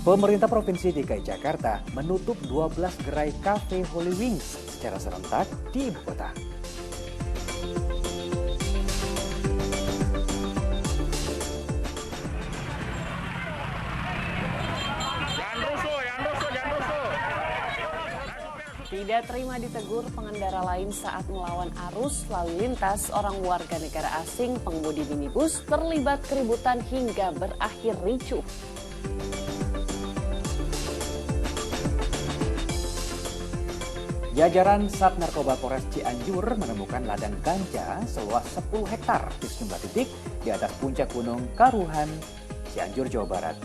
Pemerintah Provinsi DKI Jakarta menutup 12 gerai kafe Holy Wings secara serentak di ibu kota. Tidak terima ditegur pengendara lain saat melawan arus lalu lintas, orang warga negara asing pengemudi minibus terlibat keributan hingga berakhir ricuh. Jajaran Sat Narkoba Polres Cianjur menemukan ladang ganja seluas 10 hektar di sejumlah titik di atas puncak Gunung Karuhan, Cianjur, Jawa Barat.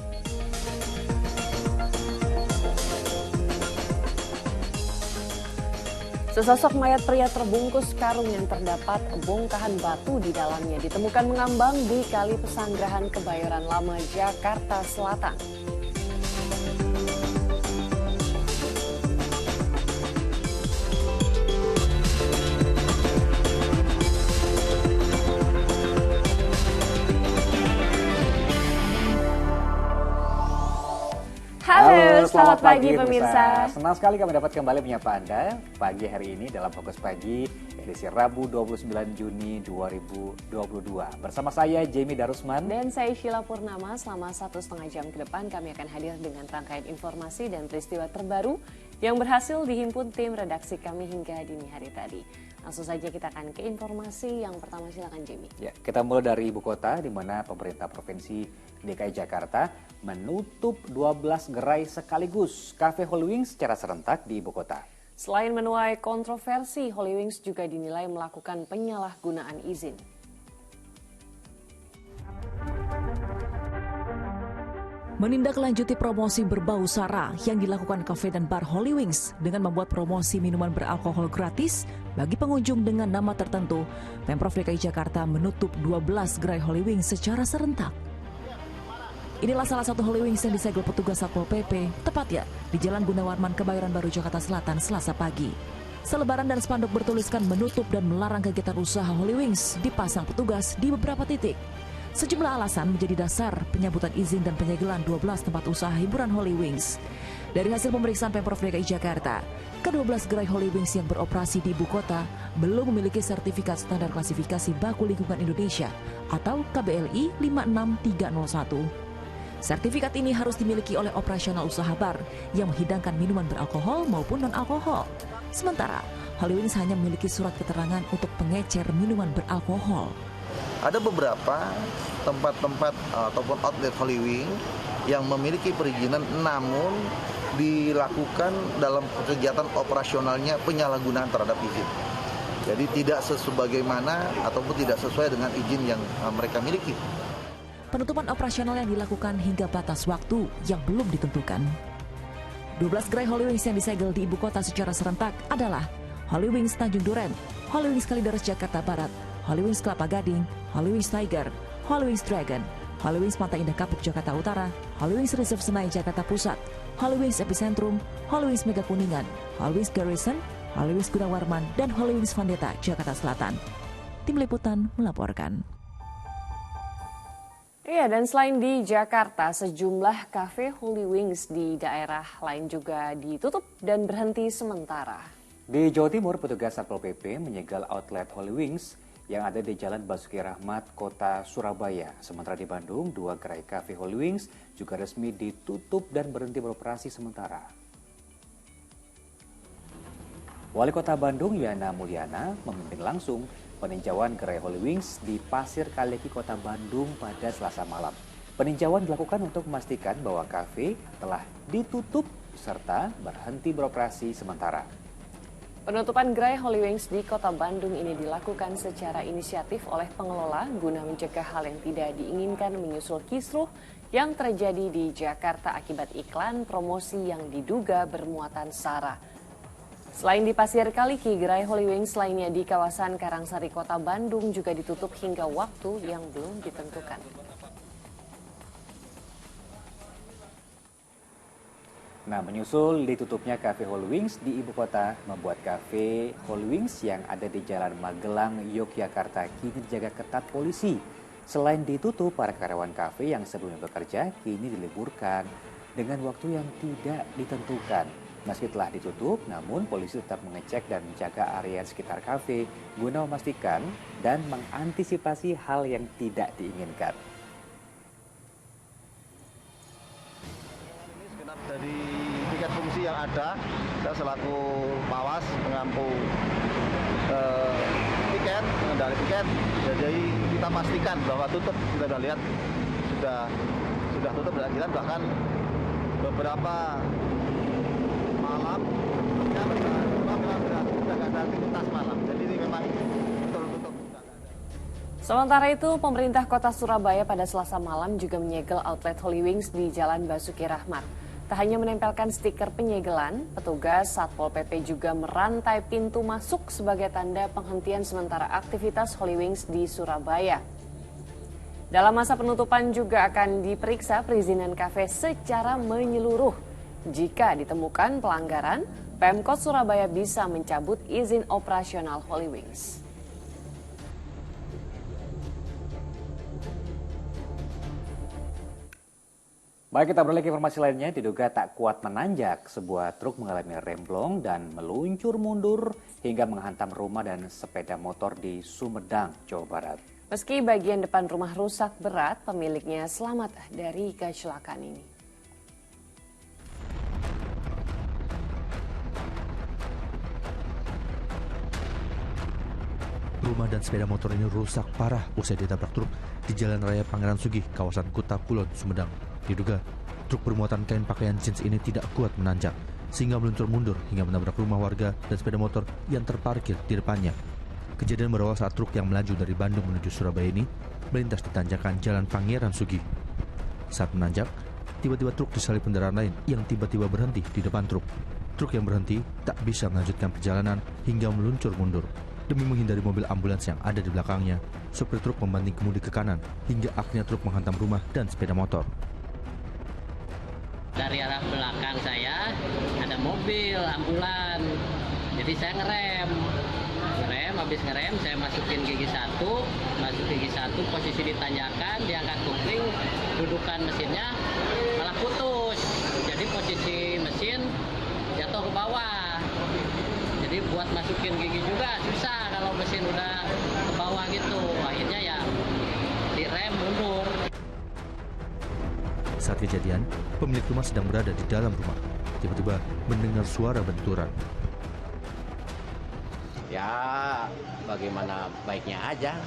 Sesosok mayat pria terbungkus karung yang terdapat bongkahan batu di dalamnya ditemukan mengambang di Kali Pesanggerahan Kebayoran Lama, Jakarta Selatan. Halo, selamat pagi pemirsa. Senang sekali kami dapat kembali menyapa Anda pagi hari ini dalam Fokus Pagi edisi Rabu 29 Juni 2022. Bersama saya Jamie Darusman dan saya Sheila Purnama. Selama 1,5 jam ke depan kami akan hadir dengan rangkaian informasi dan peristiwa terbaru yang berhasil dihimpun tim redaksi kami hingga dini hari tadi. Langsung saja kita akan ke informasi yang pertama, silakan Jamie. Ya, kita mulai dari ibu kota di mana pemerintah Provinsi DKI Jakarta menutup 12 gerai sekaligus kafe Holy Wings secara serentak di ibu kota. Selain menuai kontroversi, Holy Wings juga dinilai melakukan penyalahgunaan izin. Menindaklanjuti promosi berbau sara yang dilakukan kafe dan bar Holy Wings dengan membuat promosi minuman beralkohol gratis bagi pengunjung dengan nama tertentu, Pemprov DKI Jakarta menutup 12 gerai Holy Wings secara serentak. Inilah salah satu Holy Wings yang disegel petugas Satpol PP, tepatnya di Jalan Gunawarman, Kebayoran Baru, Jakarta Selatan, Selasa pagi. Selebaran dan spanduk bertuliskan menutup dan melarang kegiatan usaha Holy Wings dipasang petugas di beberapa titik. Sejumlah alasan menjadi dasar penyambutan izin dan penyegelan 12 tempat usaha hiburan Holy Wings. Dari hasil pemeriksaan Pemprov DKI Jakarta, ke-12 gerai Holy Wings yang beroperasi di ibu kota belum memiliki sertifikat standar klasifikasi baku lingkungan Indonesia atau KBLI 56301. Sertifikat ini harus dimiliki oleh operasional usaha bar yang menghidangkan minuman beralkohol maupun non-alkohol. Sementara, Holy Wings hanya memiliki surat keterangan untuk pengecer minuman beralkohol. Ada beberapa tempat-tempat ataupun outlet Holy Wings yang memiliki perizinan namun dilakukan dalam kegiatan operasionalnya penyalahgunaan terhadap izin. Jadi tidak sebagaimana ataupun tidak sesuai dengan izin yang mereka miliki. Penutupan operasional yang dilakukan hingga batas waktu yang belum ditentukan. 12 gerai Holy Wings yang disegel di ibu kota secara serentak adalah Holy Wings Tanjung Duren, Holy Wings Kalideres Jakarta Barat, Holy Wings Kelapa Gading, Holy Wings Tiger, Holy Wings Dragon, Holy Wings Pantai Indah Kapuk Jakarta Utara, Holy Wings Reserve Senayan Jakarta Pusat, Holy Wings Epicentrum, Holy Wings Mega Kuningan, Holy Wings Garrison, Holy Wings Gunawarman, dan Holy Wings Vandeta Jakarta Selatan. Tim Liputan melaporkan. Iya, dan selain di Jakarta, sejumlah kafe Holy Wings di daerah lain juga ditutup dan berhenti sementara. Di Jawa Timur, petugas Satpol PP menyegel outlet Holy Wings yang ada di Jalan Basuki Rahmat, Kota Surabaya. Sementara di Bandung, 2 gerai kafe Holy Wings juga resmi ditutup dan berhenti beroperasi sementara. Wali Kota Bandung, Yana Mulyana, memimpin langsung peninjauan gerai Holy Wings di Pasir Kaliki, Kota Bandung pada Selasa malam. Peninjauan dilakukan untuk memastikan bahwa kafe telah ditutup serta berhenti beroperasi sementara. Penutupan gerai Holy Wings di Kota Bandung ini dilakukan secara inisiatif oleh pengelola guna mencegah hal yang tidak diinginkan menyusul kisruh yang terjadi di Jakarta akibat iklan promosi yang diduga bermuatan sara. Selain di Pasir Kaliki, gerai Holy Wings lainnya di kawasan Karangsari, Kota Bandung juga ditutup hingga waktu yang belum ditentukan. Nah, menyusul ditutupnya kafe Holy Wings di ibu kota membuat kafe Holy Wings yang ada di Jalan Magelang, Yogyakarta kini dijaga ketat polisi. Selain ditutup, para karyawan kafe yang sebelumnya bekerja kini diliburkan. dengan waktu yang tidak ditentukan. Meski telah ditutup, namun polisi tetap mengecek dan menjaga area sekitar kafe guna memastikan dan mengantisipasi hal yang tidak diinginkan. Ini segenap dari tiket fungsi yang ada, saya selaku Pawas mengampu tiket, pengendali tiket. Jadi kita pastikan bahwa tutup. Kita sudah lihat sudah tutup dan kita bahkan beberapa malam sudah nggak ada aktivitas malam. Jadi ini memang tutup. Sementara itu, pemerintah kota Surabaya pada Selasa malam juga menyegel outlet Holy Wings di Jalan Basuki Rahmat. Tak hanya menempelkan stiker penyegelan, petugas Satpol PP juga merantai pintu masuk sebagai tanda penghentian sementara aktivitas Holy Wings di Surabaya. Dalam masa penutupan juga akan diperiksa perizinan kafe secara menyeluruh. Jika ditemukan pelanggaran, Pemkot Surabaya bisa mencabut izin operasional Holy Wings. Baik, kita beralih ke informasi lainnya. Diduga tak kuat menanjak, sebuah truk mengalami remblong dan meluncur mundur hingga menghantam rumah dan sepeda motor di Sumedang, Jawa Barat. Meski bagian depan rumah rusak berat, pemiliknya selamat dari kecelakaan ini. Rumah dan sepeda motor ini rusak parah usai ditabrak truk di Jalan Raya Pangeran Sugih, kawasan Kuta Kulon, Sumedang. Diduga, truk bermuatan kain pakaian jeans ini tidak kuat menanjak, sehingga meluncur mundur hingga menabrak rumah warga dan sepeda motor yang terparkir di depannya. Kejadian berawal saat truk yang melaju dari Bandung menuju Surabaya ini melintas di tanjakan Jalan Pangeran Sugih. Saat menanjak, tiba-tiba truk disalip kendaraan lain yang tiba-tiba berhenti di depan truk. Truk yang berhenti tak bisa melanjutkan perjalanan hingga meluncur mundur. Demi menghindari mobil ambulans yang ada di belakangnya, sopir truk membanting kemudi ke kanan hingga akhirnya truk menghantam rumah dan sepeda motor. Dari arah belakang saya ada mobil ambulan, jadi saya ngerem, habis ngerem saya masukin gigi satu, posisi ditanjakan, diangkat kupling, dudukan mesinnya malah putus, jadi posisi mesin jatuh ke bawah, jadi buat masukin gigi juga susah kalau mesin udah ke bawah gitu, akhirnya ya direm mundur. Saat kejadian, pemilik rumah sedang berada di dalam rumah. Tiba-tiba mendengar suara benturan. Ya, bagaimana baiknya aja.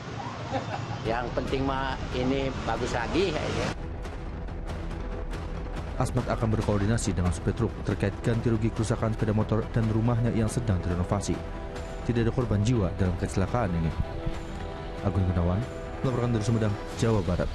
Yang penting mah ini bagus lagi kayaknya. Asmat akan berkoordinasi dengan supir truk terkait ganti rugi kerusakan sepeda motor dan rumahnya yang sedang direnovasi. Tidak ada korban jiwa dalam kecelakaan ini. Agung Gunawan melaporkan dari Sumedang, Jawa Barat.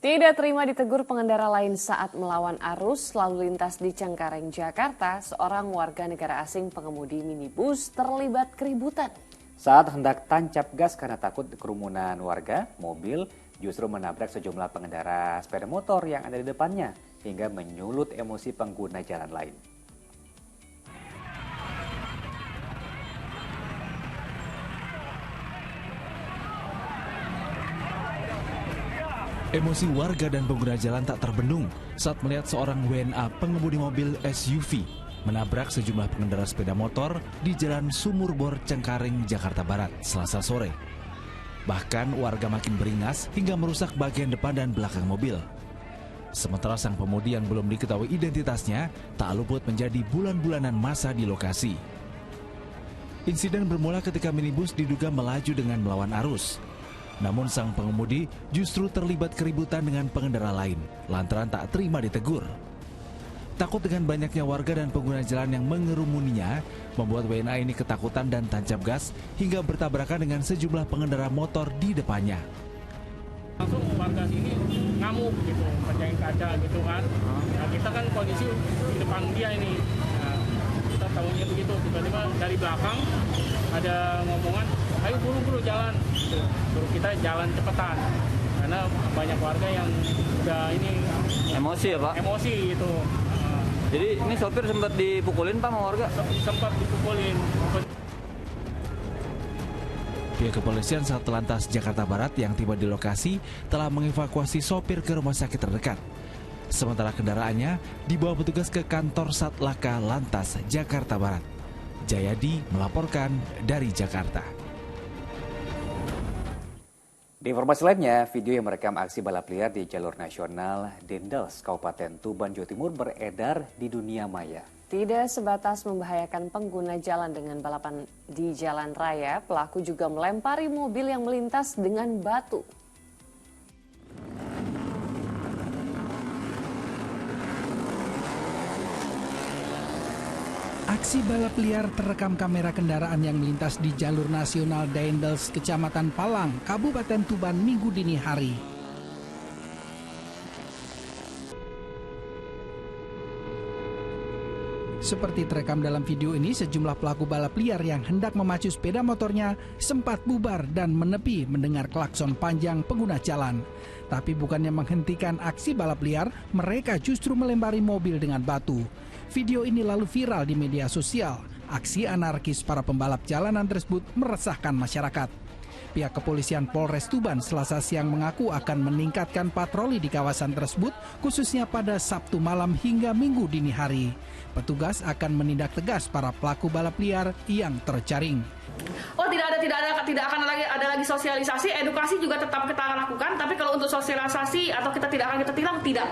Tidak terima ditegur pengendara lain saat melawan arus lalu lintas di Cengkareng, Jakarta, seorang warga negara asing pengemudi minibus terlibat keributan. Saat hendak tancap gas karena takut kerumunan warga, mobil justru menabrak sejumlah pengendara sepeda motor yang ada di depannya hingga menyulut emosi pengguna jalan lain. Emosi warga dan pengguna jalan tak terbendung saat melihat seorang WNA pengemudi mobil SUV menabrak sejumlah pengendara sepeda motor di Jalan Sumur Bor, Cengkareng, Jakarta Barat, Selasa sore. Bahkan warga makin beringas hingga merusak bagian depan dan belakang mobil. Sementara sang pemudi yang belum diketahui identitasnya tak luput menjadi bulan-bulanan masa di lokasi. Insiden bermula ketika minibus diduga melaju dengan melawan arus. Namun sang pengemudi justru terlibat keributan dengan pengendara lain lantaran tak terima ditegur. Takut dengan banyaknya warga dan pengguna jalan yang mengerumuninya, membuat WNA ini ketakutan dan tancap gas hingga bertabrakan dengan sejumlah pengendara motor di depannya. Langsung warga sini ngamuk gitu, pecahin kaca gitu kan. Nah, kita kan kondisi di depan dia ini. Nah, kita tahunya begitu, tiba-tiba dari belakang ada ngomongan, ayo buru-buru jalan. Suruh kita jalan cepetan. Karena banyak warga yang udah ini emosi ya Pak? Emosi itu. Jadi ini sopir sempat dipukulin Pak sama warga? Sempat dipukulin. Pihak kepolisian Satlantas Jakarta Barat yang tiba di lokasi telah mengevakuasi sopir ke rumah sakit terdekat. sementara kendaraannya dibawa petugas ke kantor Satlaka Lantas Jakarta Barat. Jayadi melaporkan dari Jakarta. Di informasi lainnya, video yang merekam aksi balap liar di jalur nasional Dendels, Kabupaten Tuban, Jawa Timur beredar di dunia maya. Tidak sebatas membahayakan pengguna jalan dengan balapan di jalan raya, pelaku juga melempari mobil yang melintas dengan batu. Aksi balap liar terekam kamera kendaraan yang melintas di jalur nasional Dendels, Kecamatan Palang, Kabupaten Tuban, Minggu dini hari. Seperti terekam dalam video ini, sejumlah pelaku balap liar yang hendak memacu sepeda motornya sempat bubar dan menepi mendengar klakson panjang pengguna jalan. Tapi bukannya menghentikan aksi balap liar, mereka justru melempari mobil dengan batu. Video ini lalu viral di media sosial. Aksi anarkis para pembalap jalanan tersebut meresahkan masyarakat. Pihak kepolisian Polres Tuban Selasa siang mengaku akan meningkatkan patroli di kawasan tersebut, khususnya pada Sabtu malam hingga Minggu dini hari. Petugas akan menindak tegas para pelaku balap liar yang terjaring. Oh, tidak akan ada lagi sosialisasi, edukasi juga tetap kita lakukan. Tapi kalau untuk sosialisasi atau kita tilang, tidak.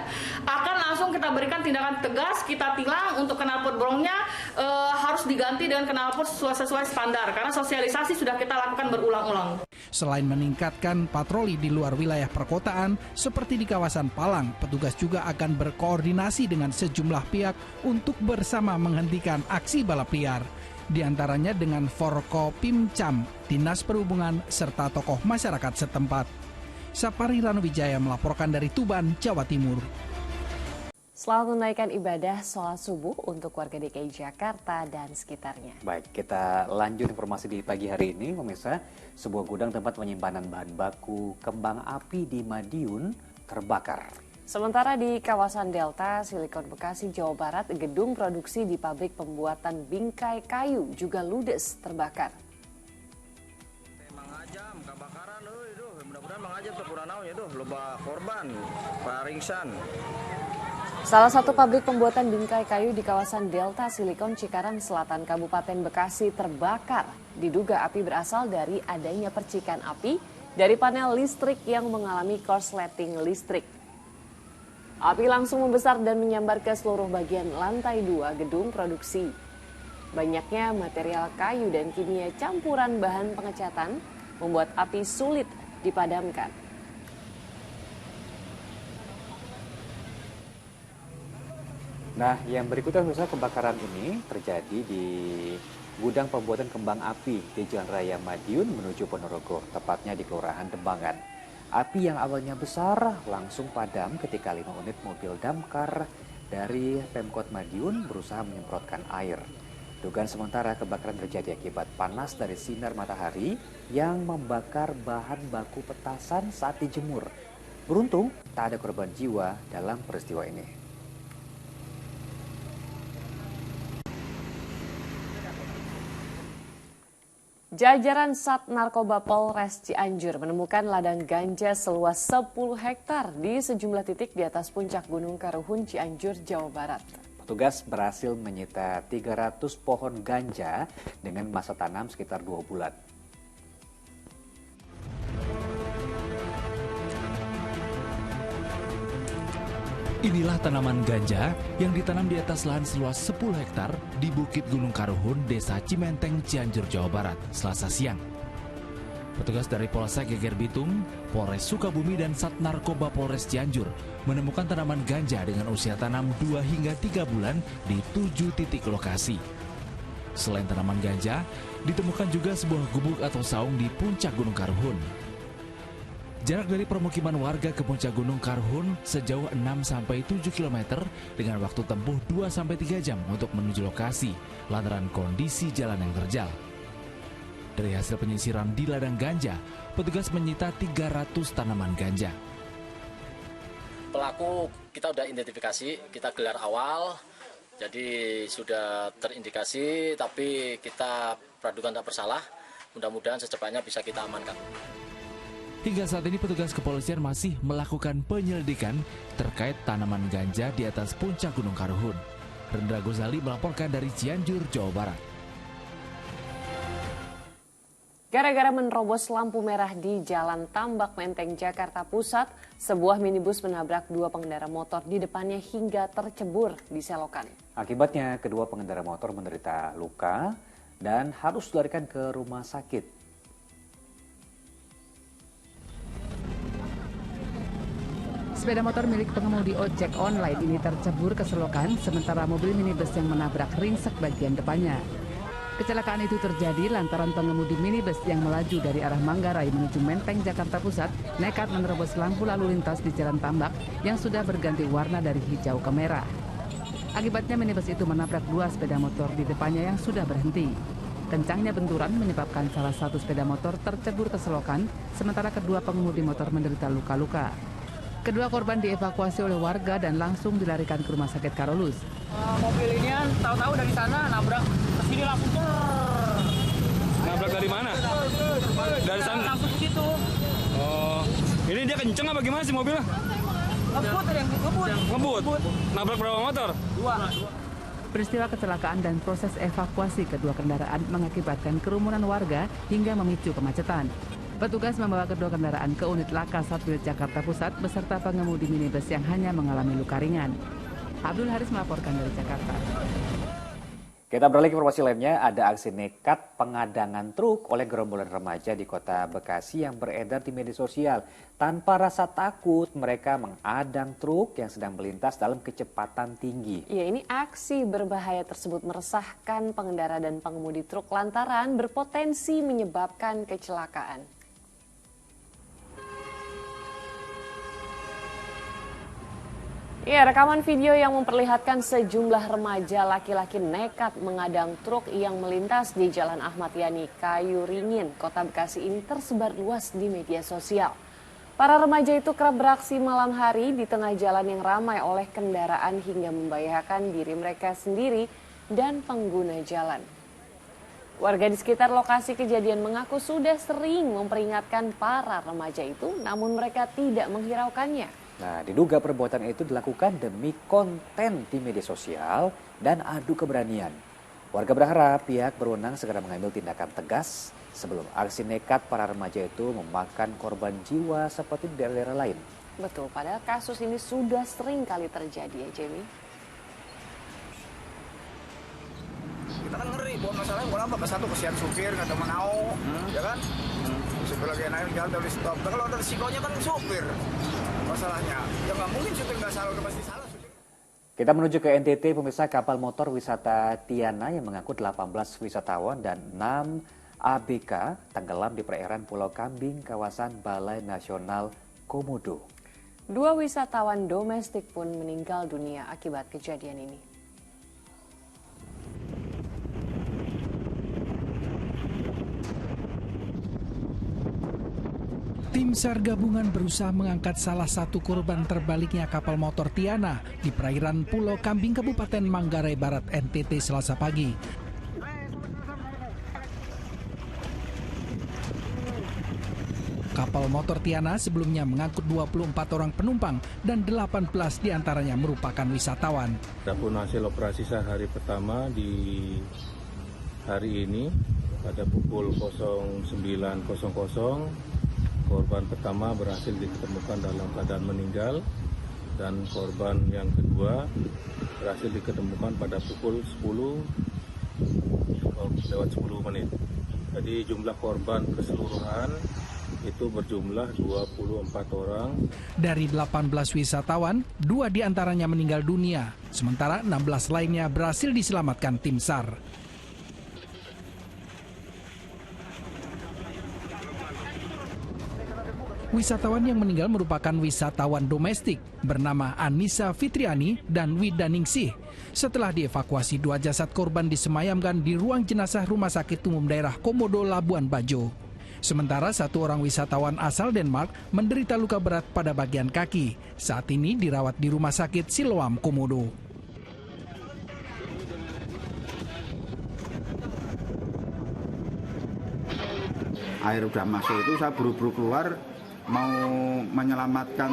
Akan langsung kita berikan tindakan tegas, kita tilang untuk knalpot bolongnya harus diganti dengan knalpot sesuai standar. Karena sosialisasi sudah kita lakukan berulang-ulang. Selain meningkatkan patroli di luar wilayah perkotaan, seperti di kawasan Palang, petugas juga akan berkoordinasi dengan sejumlah pihak untuk bersama menghentikan aksi balap liar. Di antaranya dengan Forkopimcam, Dinas Perhubungan, serta tokoh masyarakat setempat. Sapari Ranuwijaya melaporkan dari Tuban, Jawa Timur. Selamat menunaikan ibadah sholat subuh untuk warga DKI Jakarta dan sekitarnya. Baik, kita lanjut informasi di pagi hari ini, pemirsa. Sebuah gudang tempat penyimpanan bahan baku kembang api di Madiun terbakar. Sementara di kawasan Delta, Silikon Bekasi, Jawa Barat, gedung produksi di pabrik pembuatan bingkai kayu juga ludes terbakar. Mangajam, kebakaran, mudah-mudahan mangajam sepuranaun itu loba korban, paringsan. Salah satu pabrik pembuatan bingkai kayu di kawasan Delta Silikon Cikarang Selatan Kabupaten Bekasi terbakar. Diduga api berasal dari adanya percikan api dari panel listrik yang mengalami korsleting listrik. Api langsung membesar dan menyambar ke seluruh bagian lantai 2 gedung produksi. Banyaknya material kayu dan kimia campuran bahan pengecatan membuat api sulit dipadamkan. Nah, yang berikutnya misalnya kebakaran ini terjadi di gudang pembuatan kembang api di Jalan Raya Madiun menuju Ponorogo, tepatnya di Kelurahan Dembangan. Api yang awalnya besar langsung padam ketika 5 unit mobil damkar dari Pemkot Madiun berusaha menyemprotkan air. Dugaan sementara kebakaran terjadi akibat panas dari sinar matahari yang membakar bahan baku petasan saat dijemur. Beruntung tak ada korban jiwa dalam peristiwa ini. Jajaran Sat Narkoba Polres Cianjur menemukan ladang ganja seluas 10 hektar di sejumlah titik di atas puncak Gunung Karuhun, Cianjur, Jawa Barat. Petugas berhasil menyita 300 pohon ganja dengan masa tanam sekitar 2 bulan. Inilah tanaman ganja yang ditanam di atas lahan seluas 10 hektar di Bukit Gunung Karuhun, Desa Cimenteng, Cianjur, Jawa Barat, Selasa siang. Petugas dari Polsek Geger Bitung, Polres Sukabumi, dan Sat Narkoba Polres Cianjur menemukan tanaman ganja dengan usia tanam 2 hingga 3 bulan di 7 titik lokasi. Selain tanaman ganja, ditemukan juga sebuah gubuk atau saung di puncak Gunung Karuhun. Jarak dari permukiman warga ke puncak Gunung Karuhun sejauh 6-7 km dengan waktu tempuh 2-3 jam untuk menuju lokasi lantaran kondisi jalan yang terjal. Dari hasil penyisiran di ladang ganja, petugas menyita 300 tanaman ganja. Pelaku kita sudah identifikasi, kita gelar awal, jadi sudah terindikasi, tapi kita praduga tak bersalah. Mudah-mudahan secepatnya bisa kita amankan. Hingga saat ini petugas kepolisian masih melakukan penyelidikan terkait tanaman ganja di atas puncak Gunung Karuhun. Rendra Gozali melaporkan dari Cianjur, Jawa Barat. Gara-gara menerobos lampu merah di Jalan Tambak Menteng, Jakarta Pusat, sebuah minibus menabrak dua pengendara motor di depannya hingga tercebur di selokan. Akibatnya, kedua pengendara motor menderita luka dan harus dilarikan ke rumah sakit. Sepeda motor milik pengemudi ojek online ini tercebur ke selokan, sementara mobil minibus yang menabrak ringsek bagian depannya. Kecelakaan itu terjadi lantaran pengemudi minibus yang melaju dari arah Manggarai menuju Menteng, Jakarta Pusat, nekat menerobos lampu lalu lintas di Jalan Tambak yang sudah berganti warna dari hijau ke merah. Akibatnya minibus itu menabrak dua sepeda motor di depannya yang sudah berhenti. Kencangnya benturan menyebabkan salah satu sepeda motor tercebur ke selokan, sementara kedua pengemudi motor menderita luka-luka. Kedua korban dievakuasi oleh warga dan langsung dilarikan ke Rumah Sakit Karolus. Mobil ini tahu-tahu dari sana nabrak ke sini langsung Nabrak dari mana? Dari sana? Langsung ke situ. Oh, ini dia kenceng apa gimana sih mobilnya? Ngebut. Nabrak berapa motor? Dua. Peristiwa kecelakaan dan proses evakuasi kedua kendaraan mengakibatkan kerumunan warga hingga memicu kemacetan. Petugas membawa kedua kendaraan ke unit laka Satwil Jakarta Pusat beserta pengemudi minibus yang hanya mengalami luka ringan. Abdul Haris melaporkan dari Jakarta. Kita beralih ke informasi lainnya, ada aksi nekat pengadangan truk oleh gerombolan remaja di kota Bekasi yang beredar di media sosial. Tanpa rasa takut, mereka mengadang truk yang sedang melintas dalam kecepatan tinggi. Ya, ini aksi berbahaya tersebut meresahkan pengendara dan pengemudi truk lantaran berpotensi menyebabkan kecelakaan. Ya, rekaman video yang memperlihatkan sejumlah remaja laki-laki nekat mengadang truk yang melintas di Jalan Ahmad Yani, Kayu Ringin, Kota Bekasi ini tersebar luas di media sosial. Para remaja itu kerap beraksi malam hari di tengah jalan yang ramai oleh kendaraan hingga membahayakan diri mereka sendiri dan pengguna jalan. Warga di sekitar lokasi kejadian mengaku sudah sering memperingatkan para remaja itu, namun mereka tidak menghiraukannya. Nah, diduga perbuatan itu dilakukan demi konten di media sosial dan adu keberanian. Warga berharap pihak berwenang segera mengambil tindakan tegas sebelum aksi nekat para remaja itu memakan korban jiwa seperti di daerah lain. Betul, padahal kasus ini sudah sering kali terjadi ya, Jamie. Kita kan ngeri, buat masalahnya buat apa? Satu kesian supir, nggak tahu mau, ya kan? Supir lagi naik jalan dari stop. Kalau ada risikonya kan supir. Masalahnya, ya nggak mungkin supir nggak salah, udah pasti salah. Kita menuju ke NTT, pemirsa. Kapal motor wisata Tiana yang mengangkut 18 wisatawan dan 6 ABK tenggelam di perairan Pulau Kambing, kawasan Balai Nasional Komodo. 2 wisatawan domestik pun meninggal dunia akibat kejadian ini. Tim SAR gabungan berusaha mengangkat salah satu korban terbaliknya kapal motor Tiana di perairan Pulau Kambing, Kabupaten Manggarai Barat, NTT, Selasa pagi. Kapal motor Tiana sebelumnya mengangkut 24 orang penumpang dan 18 diantaranya merupakan wisatawan. Adapun hasil operasi SAR hari pertama di hari ini pada pukul 09.00, korban pertama berhasil ditemukan dalam keadaan meninggal dan korban yang kedua berhasil ditemukan pada pukul 10:10. Jadi jumlah korban keseluruhan itu berjumlah 24 orang. Dari 18 wisatawan, 2 diantaranya meninggal dunia, sementara 16 lainnya berhasil diselamatkan tim SAR. Wisatawan yang meninggal merupakan wisatawan domestik bernama Anissa Fitriani dan Widaningsih. Setelah dievakuasi, 2 jasad korban disemayamkan di ruang jenazah Rumah Sakit Umum Daerah Komodo, Labuan Bajo. Sementara 1 orang wisatawan asal Denmark menderita luka berat pada bagian kaki. Saat ini dirawat di Rumah Sakit Siloam, Komodo. Air udah masuk itu saya buru-buru keluar, mau menyelamatkan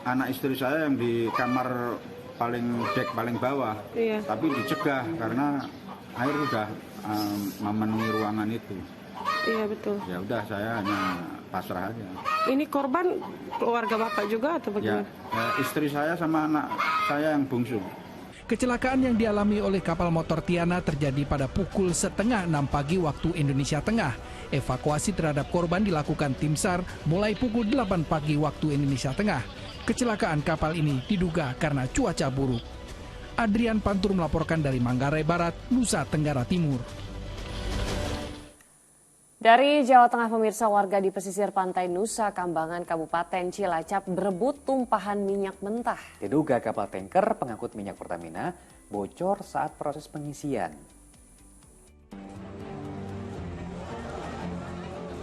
anak istri saya yang di kamar paling bawah. Iya. Tapi dicegah karena air sudah memenuhi ruangan itu. Iya betul. Ya udah, saya hanya pasrah aja. Ini korban keluarga Bapak juga atau bagaimana? Ya, istri saya sama anak saya yang bungsu. Kecelakaan yang dialami oleh kapal motor Tiana terjadi pada pukul 5:30 pagi waktu Indonesia Tengah. Evakuasi terhadap korban dilakukan tim SAR mulai pukul 8 pagi waktu Indonesia Tengah. Kecelakaan kapal ini diduga karena cuaca buruk. Adrian Pantur melaporkan dari Manggarai Barat, Nusa Tenggara Timur. Dari Jawa Tengah, pemirsa, warga di pesisir pantai Nusa Kambangan, Kabupaten Cilacap berebut tumpahan minyak mentah. Diduga kapal tanker pengangkut minyak Pertamina bocor saat proses pengisian.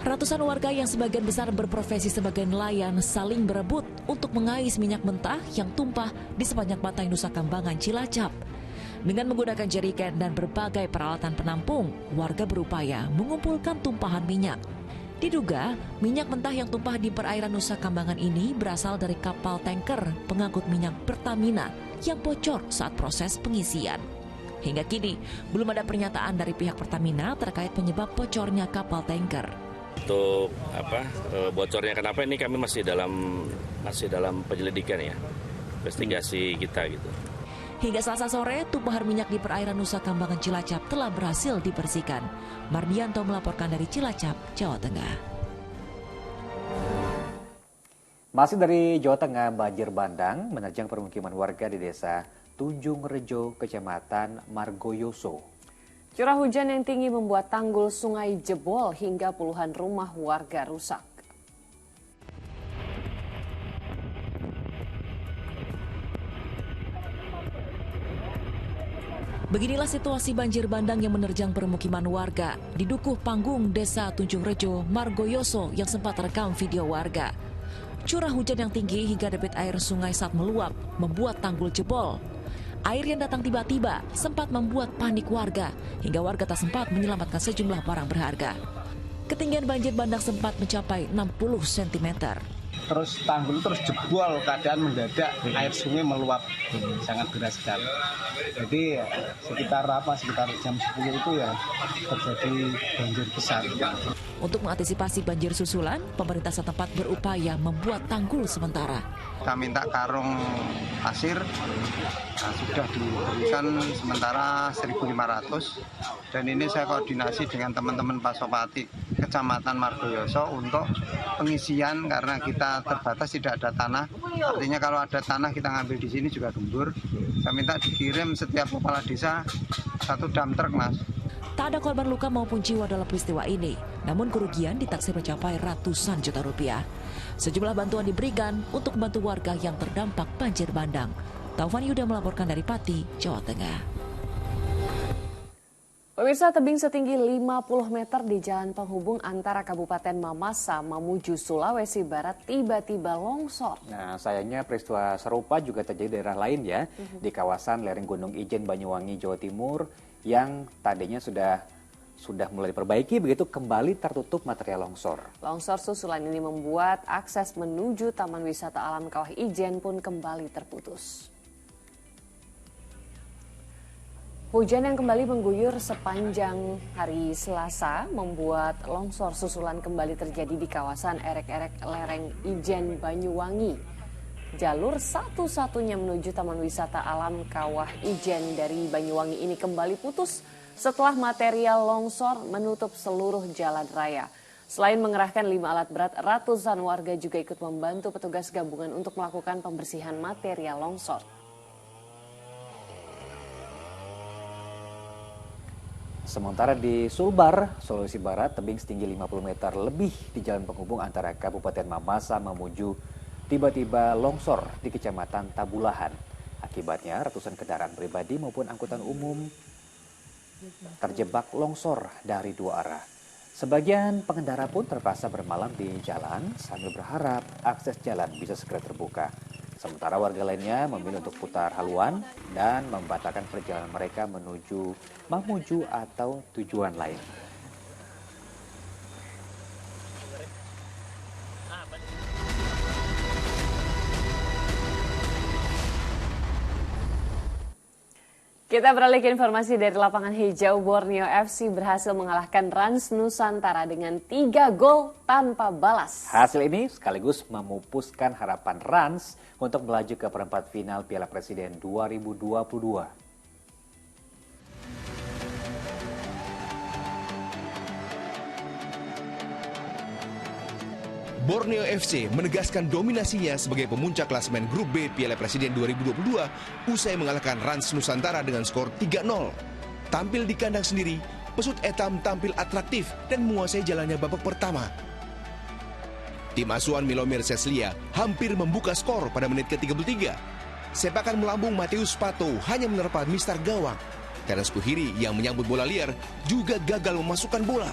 Ratusan warga yang sebagian besar berprofesi sebagai nelayan saling berebut untuk mengais minyak mentah yang tumpah di sepanjang pantai Nusa Kambangan, Cilacap. Dengan menggunakan jerigen dan berbagai peralatan penampung, warga berupaya mengumpulkan tumpahan minyak. Diduga, minyak mentah yang tumpah di perairan Nusa Kambangan ini berasal dari kapal tanker pengangkut minyak Pertamina yang bocor saat proses pengisian. Hingga kini, belum ada pernyataan dari pihak Pertamina terkait penyebab bocornya kapal tanker. Untuk bocornya kenapa ini kami masih dalam penyelidikan ya, investigasi kita gitu. Hingga Selasa sore, tumpahan minyak di perairan Nusa Kambangan Cilacap telah berhasil dibersihkan. Mardianto melaporkan dari Cilacap, Jawa Tengah. Masih dari Jawa Tengah, banjir bandang menerjang permukiman warga di Desa Tunjung Rejo, Kecamatan Margoyoso. Curah hujan yang tinggi membuat tanggul sungai jebol hingga puluhan rumah warga rusak. Beginilah situasi banjir bandang yang menerjang permukiman warga di Dukuh Panggung, Desa Tunjung Rejo, Margoyoso yang sempat terekam video warga. Curah hujan yang tinggi hingga debit air sungai saat meluap membuat tanggul jebol. Air yang datang tiba-tiba sempat membuat panik warga hingga warga tak sempat menyelamatkan sejumlah barang berharga. Ketinggian banjir bandang sempat mencapai 60 cm. Terus tanggul terus jebol, keadaan mendadak air sungai meluap sangat deras sekali. Jadi sekitar jam 10 itu ya terjadi banjir besar. Untuk mengantisipasi banjir susulan, pemerintah setempat berupaya membuat tanggul sementara. Kita minta karung pasir, sudah diberikan sementara 1.500, dan ini saya koordinasi dengan teman-teman Pasopati Kecamatan Margoyoso untuk pengisian karena kita terbatas tidak ada tanah. Artinya kalau ada tanah kita ngambil di sini juga gembur. Saya minta dikirim setiap kepala desa 1 dump truck, Mas. Tak ada korban luka maupun jiwa dalam peristiwa ini, namun kerugian ditaksir mencapai ratusan juta rupiah. Sejumlah bantuan diberikan untuk membantu warga yang terdampak banjir bandang. Taufan Yuda melaporkan dari Pati, Jawa Tengah. Pemirsa, tebing setinggi 50 meter di jalan penghubung antara Kabupaten Mamasa menuju Sulawesi Barat tiba-tiba longsor. Nah, sayangnya peristiwa serupa juga terjadi di daerah lain ya, di kawasan lereng Gunung Ijen, Banyuwangi, Jawa Timur, yang tadinya sudah mulai diperbaiki, begitu kembali tertutup material longsor. Longsor susulan ini membuat akses menuju Taman Wisata Alam Kawah Ijen pun kembali terputus. Hujan yang kembali mengguyur sepanjang hari Selasa membuat longsor susulan kembali terjadi di kawasan erek-erek lereng Ijen Banyuwangi. Jalur satu-satunya menuju Taman Wisata Alam Kawah Ijen dari Banyuwangi ini kembali putus setelah material longsor menutup seluruh jalan raya. Selain mengerahkan 5 alat berat, ratusan warga juga ikut membantu petugas gabungan untuk melakukan pembersihan material longsor. Sementara di Sulbar, Sulawesi Barat, tebing setinggi 50 meter lebih di jalan penghubung antara Kabupaten Mamasa menuju tiba-tiba longsor di Kecamatan Tabulahan. Akibatnya ratusan kendaraan pribadi maupun angkutan umum terjebak longsor dari 2 arah. Sebagian pengendara pun terpaksa bermalam di jalan sambil berharap akses jalan bisa segera terbuka. Sementara warga lainnya memilih untuk putar haluan dan membatalkan perjalanan mereka menuju Mamuju atau tujuan lain. Kita beralih ke informasi dari lapangan hijau. Borneo FC berhasil mengalahkan Rans Nusantara dengan 3 gol tanpa balas. Hasil ini sekaligus memupuskan harapan Rans untuk melaju ke perempat final Piala Presiden 2022. Borneo FC menegaskan dominasinya sebagai pemuncak klasemen Grup B Piala Presiden 2022 usai mengalahkan Rans Nusantara dengan skor 3-0. Tampil di kandang sendiri, Pesut Etam tampil atraktif dan menguasai jalannya babak pertama. Tim asuhan Milomir Seslia hampir membuka skor pada menit ke-33. Sepakan melambung Mateus Pato hanya menerpa mistar gawang. Terence Puhiri yang menyambut bola liar juga gagal memasukkan bola.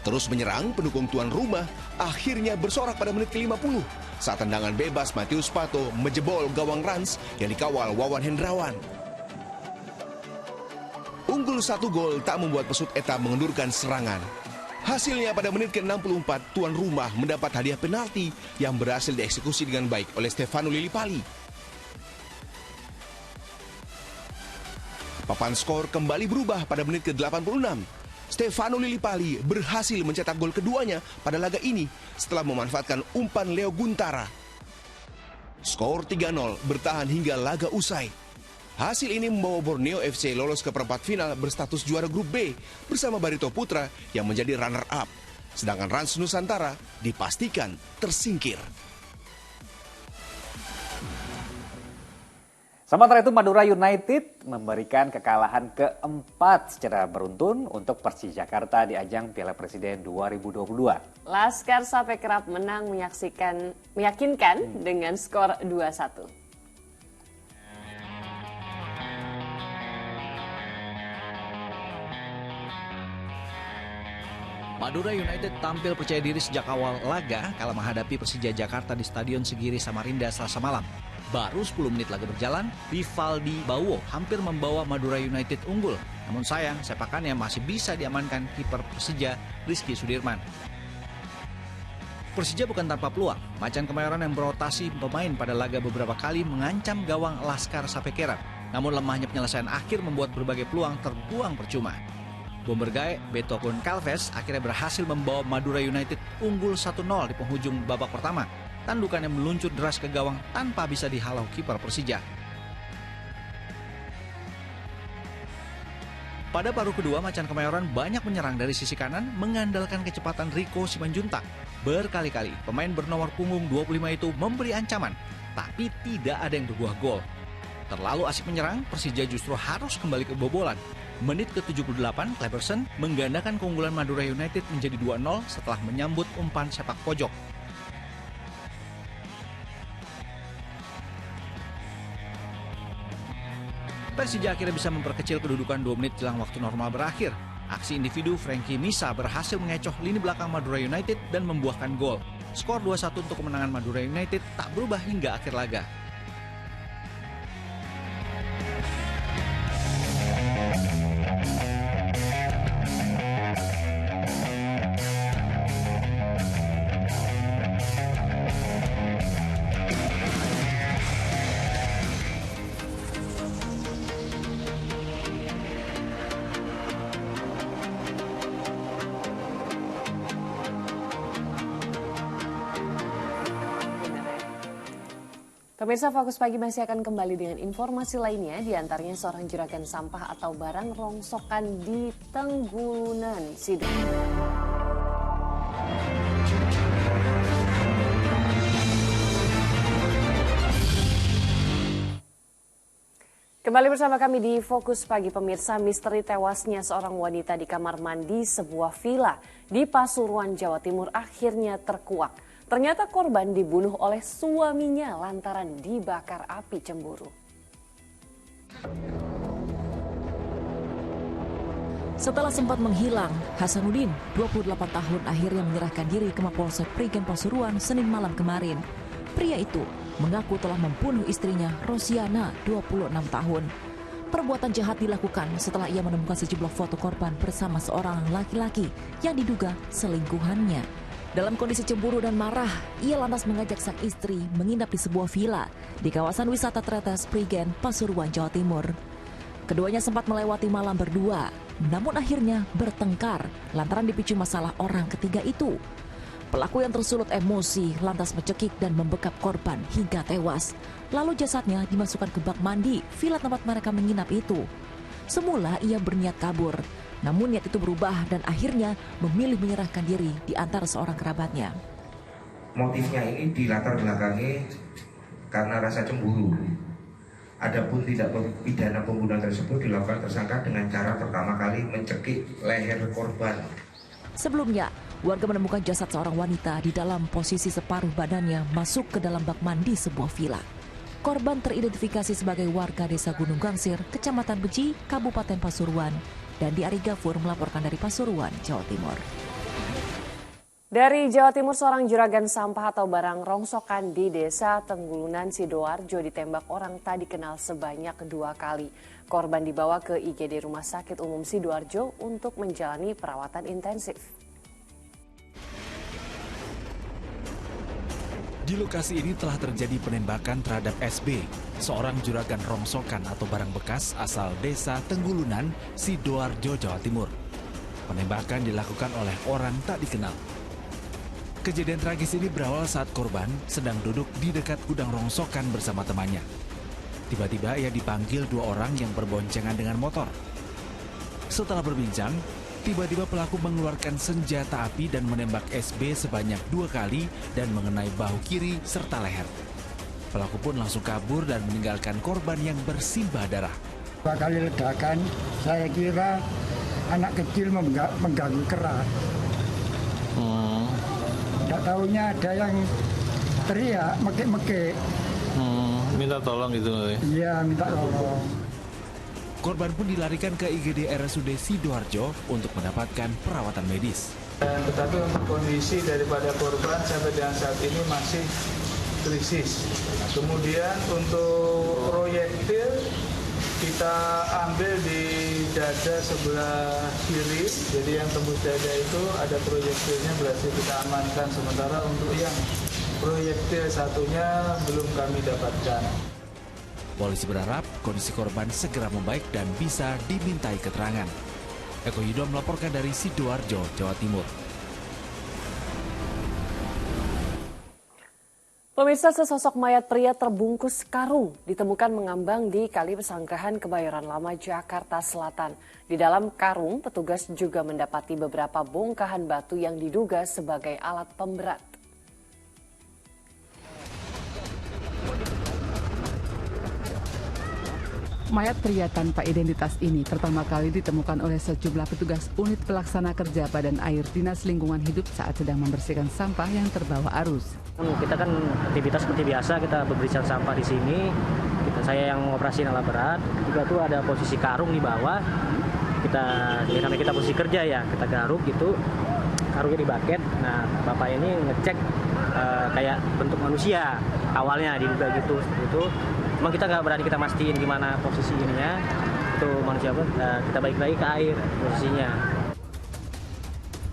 Terus menyerang, pendukung tuan rumah akhirnya bersorak pada menit ke-50 saat tendangan bebas Mateus Pato menjebol gawang Rans yang dikawal Wawan Hendrawan. Unggul 1 gol tak membuat Pesut Etam mengendurkan serangan. Hasilnya pada menit ke-64 tuan rumah mendapat hadiah penalti yang berhasil dieksekusi dengan baik oleh Stefano Lillipali. Papan skor kembali berubah pada menit ke-86. Stefano Lillipali berhasil mencetak gol keduanya pada laga ini setelah memanfaatkan umpan Leo Guntara. Skor 3-0 bertahan hingga laga usai. Hasil ini membawa Borneo FC lolos ke perempat final berstatus juara Grup B bersama Barito Putra yang menjadi runner-up. Sedangkan Rans Nusantara dipastikan tersingkir. Sementara itu Madura United memberikan kekalahan keempat secara beruntun untuk Persija Jakarta di ajang Piala Presiden 2022. Laskar Sape Kerap menang meyakinkan dengan skor 2-1. Madura United tampil percaya diri sejak awal laga kala menghadapi Persija Jakarta di Stadion Segiri Samarinda Selasa malam. Baru 10 menit laga berjalan, Vivaldi Bawo hampir membawa Madura United unggul. Namun sayang, sepakannya masih bisa diamankan kiper Persija, Rizky Sudirman. Persija bukan tanpa peluang. Macan Kemayoran yang berotasi pemain pada laga beberapa kali mengancam gawang Laskar Sape Kerap. Namun lemahnya penyelesaian akhir membuat berbagai peluang terbuang percuma. Bomber Gae, Beto Goncalves akhirnya berhasil membawa Madura United unggul 1-0 di penghujung babak pertama. Tandukan yang meluncur deras ke gawang tanpa bisa dihalau kiper Persija. Pada paruh kedua, Macan Kemayoran banyak menyerang dari sisi kanan mengandalkan kecepatan Rico Simanjuntak. Berkali-kali pemain bernomor punggung 25 itu memberi ancaman, tapi tidak ada yang berbuah gol. Terlalu asik menyerang, Persija justru harus kembali kebobolan. Menit ke-78, Cleberson menggandakan keunggulan Madura United menjadi 2-0 setelah menyambut umpan sepak pojok. Persija akhirnya bisa memperkecil kedudukan 2 menit jelang waktu normal berakhir. Aksi individu Frankie Misa berhasil mengecoh lini belakang Madura United dan membuahkan gol. Skor 2-1 untuk kemenangan Madura United tak berubah hingga akhir laga. Pemirsa, Fokus Pagi masih akan kembali dengan informasi lainnya, diantaranya seorang juragan sampah atau barang rongsokan di Tenggunan Sidang. Kembali bersama kami di Fokus Pagi, pemirsa. Misteri tewasnya seorang wanita di kamar mandi sebuah villa di Pasuruan, Jawa Timur akhirnya terkuak. Ternyata korban dibunuh oleh suaminya lantaran dibakar api cemburu. Setelah sempat menghilang, Hasanuddin, 28 tahun, akhirnya menyerahkan diri ke Mapolsek Prigen Pasuruan Senin malam kemarin. Pria itu mengaku telah membunuh istrinya, Rosiana, 26 tahun. Perbuatan jahat dilakukan setelah ia menemukan sejumlah foto korban bersama seorang laki-laki yang diduga selingkuhannya. Dalam kondisi cemburu dan marah, ia lantas mengajak sang istri menginap di sebuah villa di kawasan wisata Tretes Prigen, Pasuruan, Jawa Timur. Keduanya sempat melewati malam berdua, namun akhirnya bertengkar lantaran dipicu masalah orang ketiga itu. Pelaku yang tersulut emosi lantas mencekik dan membekap korban hingga tewas. Lalu jasadnya dimasukkan ke bak mandi villa tempat mereka menginap itu. Semula ia berniat kabur, namun niat itu berubah dan akhirnya memilih menyerahkan diri di antara seorang kerabatnya. Motifnya ini dilatar belakangi karena rasa cemburu. Adapun tindak pidana pembunuhan tersebut dilakukan tersangka dengan cara pertama kali mencekik leher korban. Sebelumnya, warga menemukan jasad seorang wanita di dalam posisi separuh badannya masuk ke dalam bak mandi sebuah villa. Korban teridentifikasi sebagai warga desa Gunung Gangsir, Kecamatan Beji, Kabupaten Pasuruan, dan di Ari Gafur melaporkan dari Pasuruan, Jawa Timur. Dari Jawa Timur, seorang juragan sampah atau barang rongsokan di Desa Tenggulunan, Sidoarjo ditembak orang tak dikenal sebanyak 2 kali. Korban dibawa ke IGD Rumah Sakit Umum Sidoarjo untuk menjalani perawatan intensif. Di lokasi ini telah terjadi penembakan terhadap SB, seorang juragan rongsokan atau barang bekas asal Desa Tenggulunan, Sidoarjo, Jawa Timur. Penembakan dilakukan oleh orang tak dikenal. Kejadian tragis ini berawal saat korban sedang duduk di dekat gudang rongsokan bersama temannya. Tiba-tiba ia dipanggil 2 orang yang berboncengan dengan motor. Setelah berbincang, tiba-tiba pelaku mengeluarkan senjata api dan menembak SB sebanyak 2 kali dan mengenai bahu kiri serta leher. Pelaku pun langsung kabur dan meninggalkan korban yang bersimbah darah. 2 kali ledakan, saya kira anak kecil mengganggu keras. Tidak tahunya ada yang teriak, mekik-mekik. Minta tolong gitu? Iya, minta tolong. Korban pun dilarikan ke IGD RSUD Sidoarjo untuk mendapatkan perawatan medis. Tetapi untuk kondisi daripada korban sampai dengan saat ini masih krisis. Kemudian untuk proyektil kita ambil di dada sebelah kiri, jadi yang tembus dada itu ada proyektilnya, berarti kita amankan. Sementara untuk yang proyektil satunya belum kami dapatkan. Polisi berharap kondisi korban segera membaik dan bisa dimintai keterangan. Eko Yudo melaporkan dari Sidoarjo, Jawa Timur. Pemirsa, sesosok mayat pria terbungkus karung ditemukan mengambang di Kali Pesanggerahan Kebayoran Lama, Jakarta Selatan. Di dalam karung, petugas juga mendapati beberapa bongkahan batu yang diduga sebagai alat pemberat. Mayat pria tanpa identitas ini pertama kali ditemukan oleh sejumlah petugas unit pelaksana kerja Badan Air Dinas Lingkungan Hidup saat sedang membersihkan sampah yang terbawa arus. Kita kan aktivitas seperti biasa, kita berbersihkan sampah di sini. Saya yang operasi alat berat. Juga tuh ada posisi karung di bawah. Sampai kita posisi kerja ya, kita garuk gitu. Karungnya di buket. Nah, bapak ini ngecek kayak bentuk manusia awalnya diduga gitu seperti itu. Cuma kita nggak berani kita mastiin gimana posisi ininya. Itu manusia kita balik lagi ke air posisinya.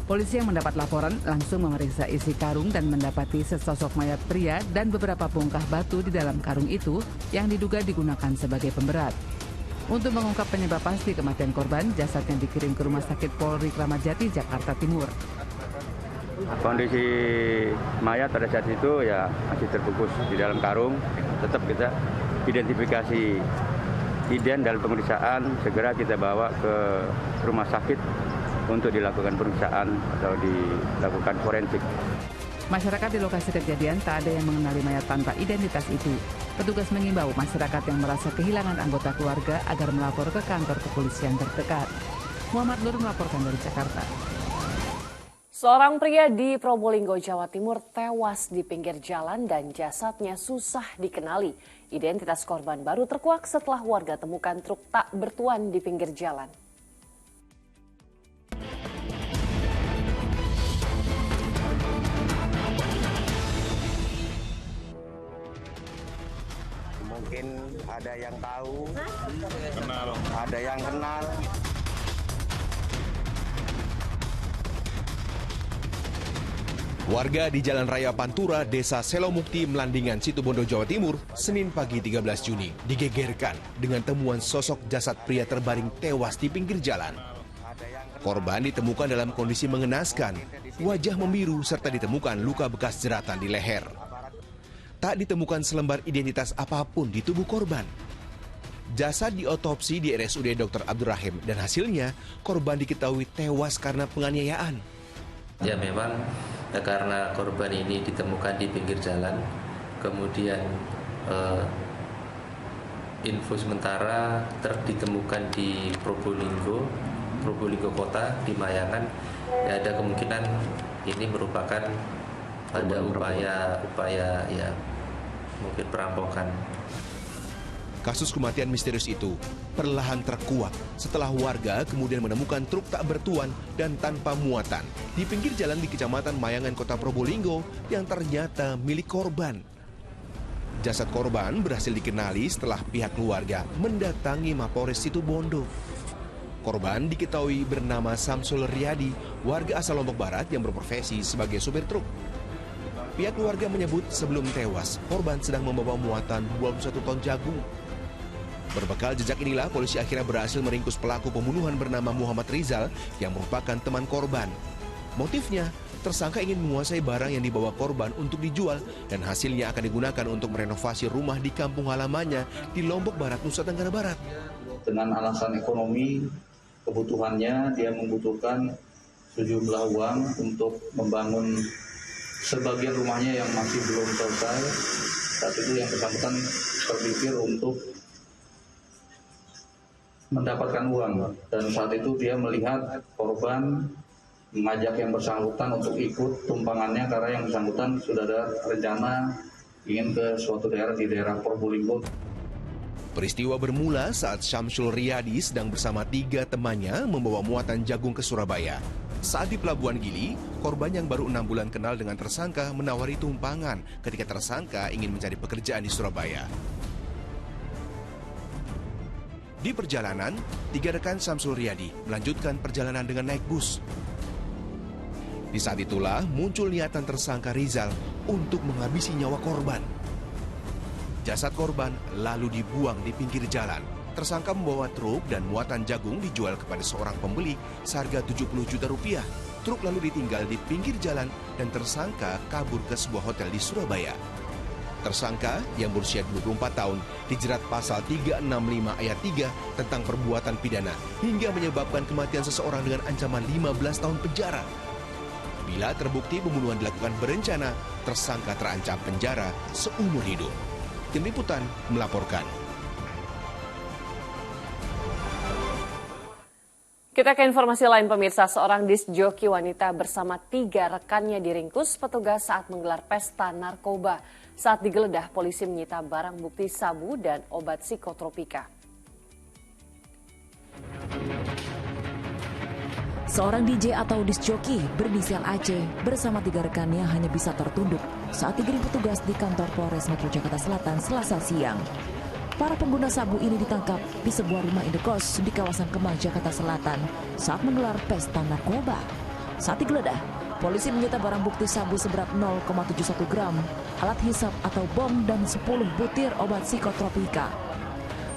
Polisi yang mendapat laporan langsung memeriksa isi karung dan mendapati sesosok mayat pria dan beberapa bongkah batu di dalam karung itu yang diduga digunakan sebagai pemberat. Untuk mengungkap penyebab pasti kematian korban, jasadnya dikirim ke Rumah Sakit Polri Kramat Jati, Jakarta Timur. Kondisi mayat pada saat itu ya masih terbungkus di dalam karung. Tetap kita identifikasi ident dalam pemeriksaan, segera kita bawa ke rumah sakit untuk dilakukan pemeriksaan atau dilakukan forensik. Masyarakat di lokasi kejadian tak ada yang mengenali mayat tanpa identitas itu. Petugas mengimbau masyarakat yang merasa kehilangan anggota keluarga agar melapor ke kantor kepolisian terdekat. Muhammad Nur melaporkan dari Jakarta. Seorang pria di Probolinggo, Jawa Timur tewas di pinggir jalan dan jasadnya susah dikenali. Identitas korban baru terkuak setelah warga temukan truk tak bertuan di pinggir jalan. Mungkin ada yang tahu, ada yang kenal. Warga di Jalan Raya Pantura, Desa Selomukti, Melandingan, Situbondo, Jawa Timur, Senin pagi 13 Juni, digegerkan dengan temuan sosok jasad pria terbaring tewas di pinggir jalan. Korban ditemukan dalam kondisi mengenaskan, wajah membiru serta ditemukan luka bekas jeratan di leher. Tak ditemukan selembar identitas apapun di tubuh korban. Jasad diotopsi di RSUD Dr. Abdurrahim dan hasilnya korban diketahui tewas karena penganiayaan. Ya memang karena korban ini ditemukan di pinggir jalan, kemudian info sementara ditemukan di Probolinggo Kota, di Mayangan. Ya, ada kemungkinan ini merupakan ada upaya ya mungkin perampokan. Kasus kematian misterius itu perlahan terkuak setelah warga kemudian menemukan truk tak bertuan dan tanpa muatan di pinggir jalan di Kecamatan Mayangan, Kota Probolinggo yang ternyata milik korban. Jasad korban berhasil dikenali setelah pihak keluarga mendatangi Mapolres Situbondo. Korban diketahui bernama Samsul Riyadi, warga asal Lombok Barat yang berprofesi sebagai supir truk. Pihak keluarga menyebut sebelum tewas, korban sedang membawa muatan 21 ton jagung. Berbekal jejak inilah, polisi akhirnya berhasil meringkus pelaku pembunuhan bernama Muhammad Rizal yang merupakan teman korban. Motifnya, tersangka ingin menguasai barang yang dibawa korban untuk dijual dan hasilnya akan digunakan untuk merenovasi rumah di kampung halamannya di Lombok Barat, Nusa Tenggara Barat. Dengan alasan ekonomi, kebutuhannya dia membutuhkan sejumlah uang untuk membangun sebagian rumahnya yang masih belum selesai. Saat itu yang bersangkutan terpikir untuk mendapatkan uang, dan saat itu dia melihat korban mengajak yang bersangkutan untuk ikut tumpangannya karena yang bersangkutan sudah ada rencana ingin ke suatu daerah di daerah Probolinggo. Peristiwa bermula saat Syamsul Riyadi sedang bersama 3 temannya membawa muatan jagung ke Surabaya. Saat di Pelabuhan Gili, korban yang baru 6 bulan kenal dengan tersangka menawari tumpangan ketika tersangka ingin mencari pekerjaan di Surabaya. Di perjalanan, 3 rekan Syamsul Riyadi melanjutkan perjalanan dengan naik bus. Di saat itulah muncul niatan tersangka Rizal untuk menghabisi nyawa korban. Jasad korban lalu dibuang di pinggir jalan. Tersangka membawa truk dan muatan jagung dijual kepada seorang pembeli seharga 70 juta rupiah. Truk lalu ditinggal di pinggir jalan dan tersangka kabur ke sebuah hotel di Surabaya. Tersangka yang berusia 24 tahun dijerat pasal 365 ayat 3 tentang perbuatan pidana hingga menyebabkan kematian seseorang dengan ancaman 15 tahun penjara. Bila terbukti pembunuhan dilakukan berencana, tersangka terancam penjara seumur hidup. Tim Liputan melaporkan. Kita ke informasi lain pemirsa, seorang disc joki wanita bersama 3 rekannya diringkus petugas saat menggelar pesta narkoba. Saat digeledah, polisi menyita barang bukti sabu dan obat psikotropika. Seorang DJ atau disc joki berinisial AC bersama 3 rekannya hanya bisa tertunduk saat digiring petugas di kantor Polres Metro Jakarta Selatan Selasa siang. Para pengguna sabu ini ditangkap di sebuah rumah indekos di kawasan Kemang, Jakarta Selatan saat menggelar pesta narkoba. Saat digeledah, polisi menyita barang bukti sabu seberat 0,71 gram, alat hisap atau bom, dan 10 butir obat psikotropika.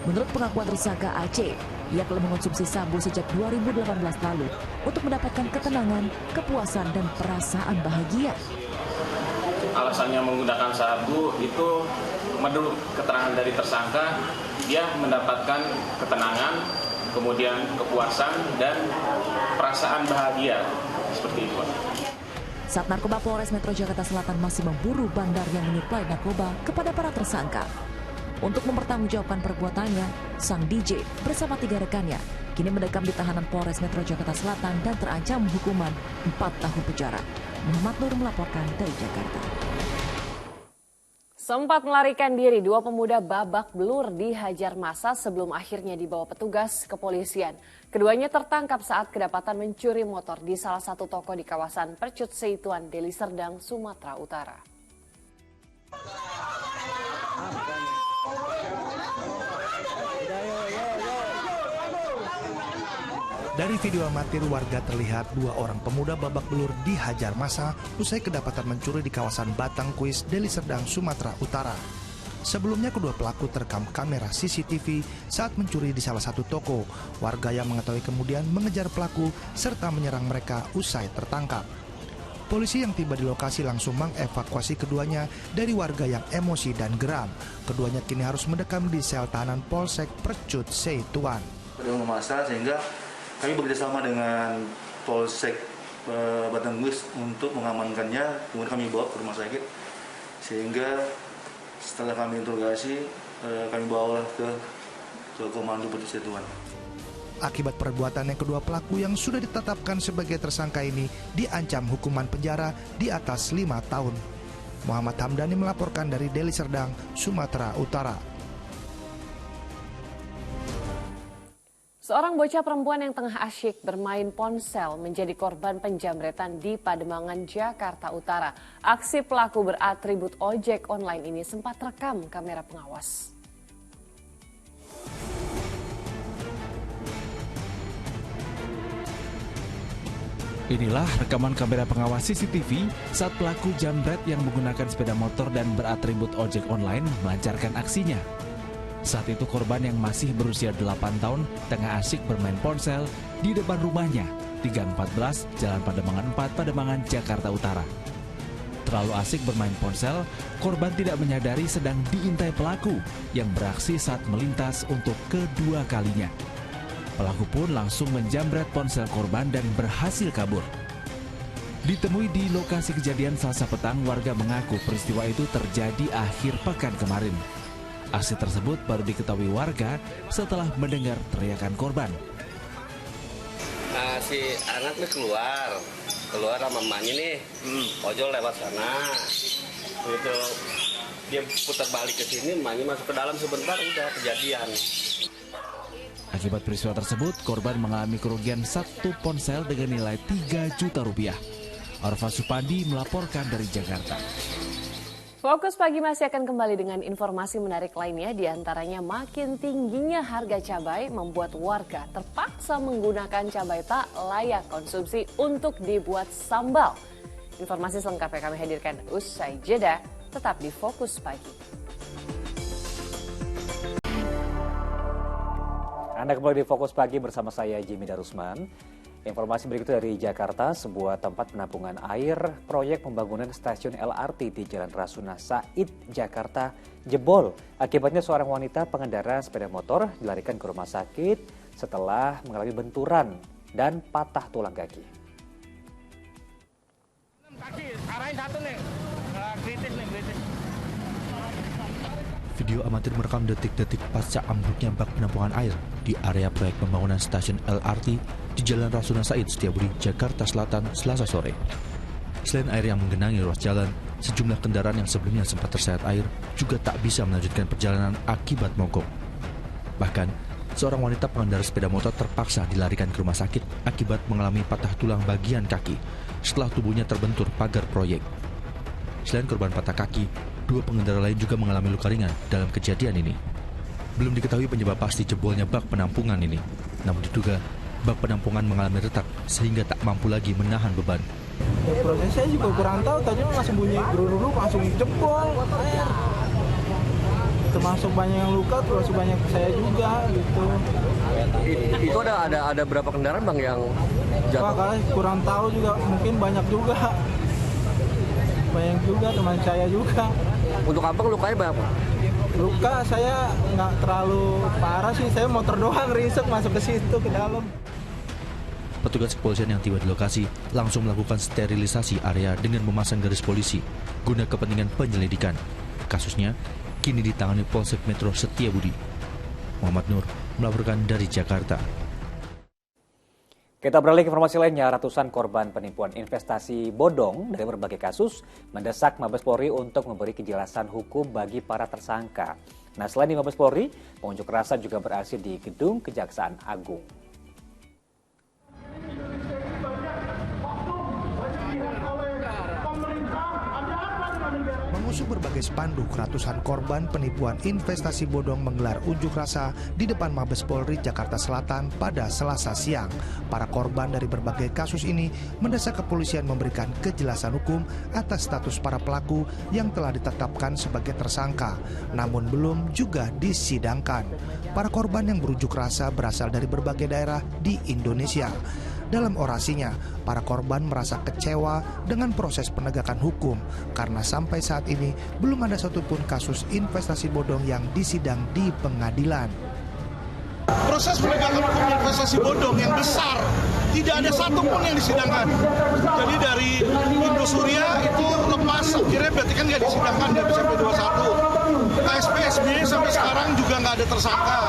Menurut pengakuan tersangka AC, ia telah mengonsumsi sabu sejak 2018 lalu untuk mendapatkan ketenangan, kepuasan, dan perasaan bahagia. Alasannya menggunakan sabu itu menurut keterangan dari tersangka, dia mendapatkan ketenangan, kemudian kepuasan, dan perasaan bahagia. Seperti itu. Saat Narkoba Polres Metro Jakarta Selatan masih memburu bandar yang menyuplai narkoba kepada para tersangka. Untuk mempertanggungjawabkan perbuatannya, sang DJ bersama 3 rekannya kini mendekam di tahanan Polres Metro Jakarta Selatan dan terancam hukuman 4 tahun penjara. Muhammad Nur melaporkan dari Jakarta. Sempat melarikan diri, 2 pemuda babak belur dihajar massa sebelum akhirnya dibawa petugas kepolisian. Keduanya tertangkap saat kedapatan mencuri motor di salah satu toko di kawasan Percut Seituan, Deli Serdang, Sumatera Utara. Dari video amatir warga terlihat dua orang pemuda babak belur dihajar massa usai kedapatan mencuri di kawasan Batang Kuis, Deli Serdang, Sumatera Utara. Sebelumnya kedua pelaku terekam kamera CCTV saat mencuri di salah satu toko. Warga yang mengetahui kemudian mengejar pelaku serta menyerang mereka usai tertangkap. Polisi yang tiba di lokasi langsung mengevakuasi keduanya dari warga yang emosi dan geram. Keduanya kini harus mendekam di sel tahanan Polsek Percut Seituan. Sudah memasak sehingga kami bekerjasama dengan Polsek Batang Kuis untuk mengamankannya, kemudian kami bawa ke rumah sakit sehingga setelah kami interogasi, kami bawa ke Komando Percut Seituan. Akibat perbuatannya, kedua pelaku yang sudah ditetapkan sebagai tersangka ini diancam hukuman penjara di atas 5 tahun. Muhammad Hamdani melaporkan dari Deli Serdang, Sumatera Utara. Seorang bocah perempuan yang tengah asyik bermain ponsel menjadi korban penjamretan di Pademangan, Jakarta Utara. Aksi pelaku beratribut ojek online ini sempat rekam kamera pengawas. Inilah rekaman kamera pengawas CCTV saat pelaku jambret yang menggunakan sepeda motor dan beratribut ojek online melancarkan aksinya. Saat itu korban yang masih berusia 8 tahun tengah asyik bermain ponsel di depan rumahnya, 314 Jalan Pademangan 4, Pademangan, Jakarta Utara. Terlalu asyik bermain ponsel, korban tidak menyadari sedang diintai pelaku yang beraksi saat melintas untuk kedua kalinya. Pelaku pun langsung menjambret ponsel korban dan berhasil kabur. Ditemui di lokasi kejadian Selasa petang, warga mengaku peristiwa itu terjadi akhir pekan kemarin. Aksi tersebut baru diketahui warga setelah mendengar teriakan korban. Nah, si anak nih keluar sama mamanya nih, ojol lewat sana. Gitu. Dia putar balik ke sini, mamanya masuk ke dalam sebentar, udah kejadian. Akibat peristiwa tersebut, korban mengalami kerugian 1 ponsel dengan nilai 3 juta rupiah. Arfa Supandi melaporkan dari Jakarta. Fokus Pagi masih akan kembali dengan informasi menarik lainnya, diantaranya makin tingginya harga cabai membuat warga terpaksa menggunakan cabai tak layak konsumsi untuk dibuat sambal. Informasi selengkapnya kami hadirkan usai jeda, tetap di Fokus Pagi. Anda kembali di Fokus Pagi bersama saya Jimmy Darusman. Informasi berikutnya dari Jakarta, sebuah tempat penampungan air proyek pembangunan stasiun LRT di Jalan Rasuna Said, Jakarta jebol. Akibatnya seorang wanita pengendara sepeda motor dilarikan ke rumah sakit setelah mengalami benturan dan patah tulang kaki. Arahin satu nih, kritis nih, kritis. Video amatir merekam detik-detik pasca ambruknya bak penampungan air di area proyek pembangunan stasiun LRT di Jalan Rasuna Said, Setiabudi, Jakarta Selatan, Selasa sore. Selain air yang menggenangi ruas jalan, sejumlah kendaraan yang sebelumnya sempat terseret air juga tak bisa melanjutkan perjalanan akibat mogok. Bahkan, seorang wanita pengendara sepeda motor terpaksa dilarikan ke rumah sakit akibat mengalami patah tulang bagian kaki setelah tubuhnya terbentur pagar proyek. Selain korban patah kaki, 2 pengendara lain juga mengalami luka ringan dalam kejadian ini. Belum diketahui penyebab pasti jebolnya bak penampungan ini, namun diduga bak penampungan mengalami retak sehingga tak mampu lagi menahan beban. Ya, prosesnya juga kurang tahu, tadi langsung bunyi geruduk langsung jebol. Termasuk banyak yang luka, termasuk banyak saya juga gitu. Itu ada berapa kendaraan Bang yang jatuh? Wah, kurang tahu juga, mungkin banyak juga. Banyak juga teman saya juga. Untuk Abang lukanya berapa? Luka saya nggak terlalu parah sih, saya motor doang ringsek masuk ke situ ke dalam. Petugas kepolisian yang tiba di lokasi langsung melakukan sterilisasi area dengan memasang garis polisi guna kepentingan penyelidikan. Kasusnya kini ditangani Polsek Metro Setiabudi. Muhammad Nur melaporkan dari Jakarta. Kita beralih ke informasi lainnya, ratusan korban penipuan investasi bodong dari berbagai kasus mendesak Mabes Polri untuk memberi kejelasan hukum bagi para tersangka. Nah, selain di Mabes Polri, pengunjuk rasa juga beraksi di Gedung Kejaksaan Agung. Mengusung berbagai spanduk, ratusan korban penipuan investasi bodong menggelar unjuk rasa di depan Mabes Polri Jakarta Selatan pada Selasa siang. Para korban dari berbagai kasus ini mendesak kepolisian memberikan kejelasan hukum atas status para pelaku yang telah ditetapkan sebagai tersangka, namun belum juga disidangkan. Para korban yang berunjuk rasa berasal dari berbagai daerah di Indonesia. Dalam orasinya, para korban merasa kecewa dengan proses penegakan hukum karena sampai saat ini belum ada satupun kasus investasi bodong yang disidang di pengadilan. Proses penegakan hukum investasi bodong yang besar, tidak ada satupun yang disidangkan. Jadi dari Indosuria itu lepas, akhirnya berarti kan nggak disidangkan dari sampai 21. KSP SBY sampai sekarang juga nggak ada tersangka.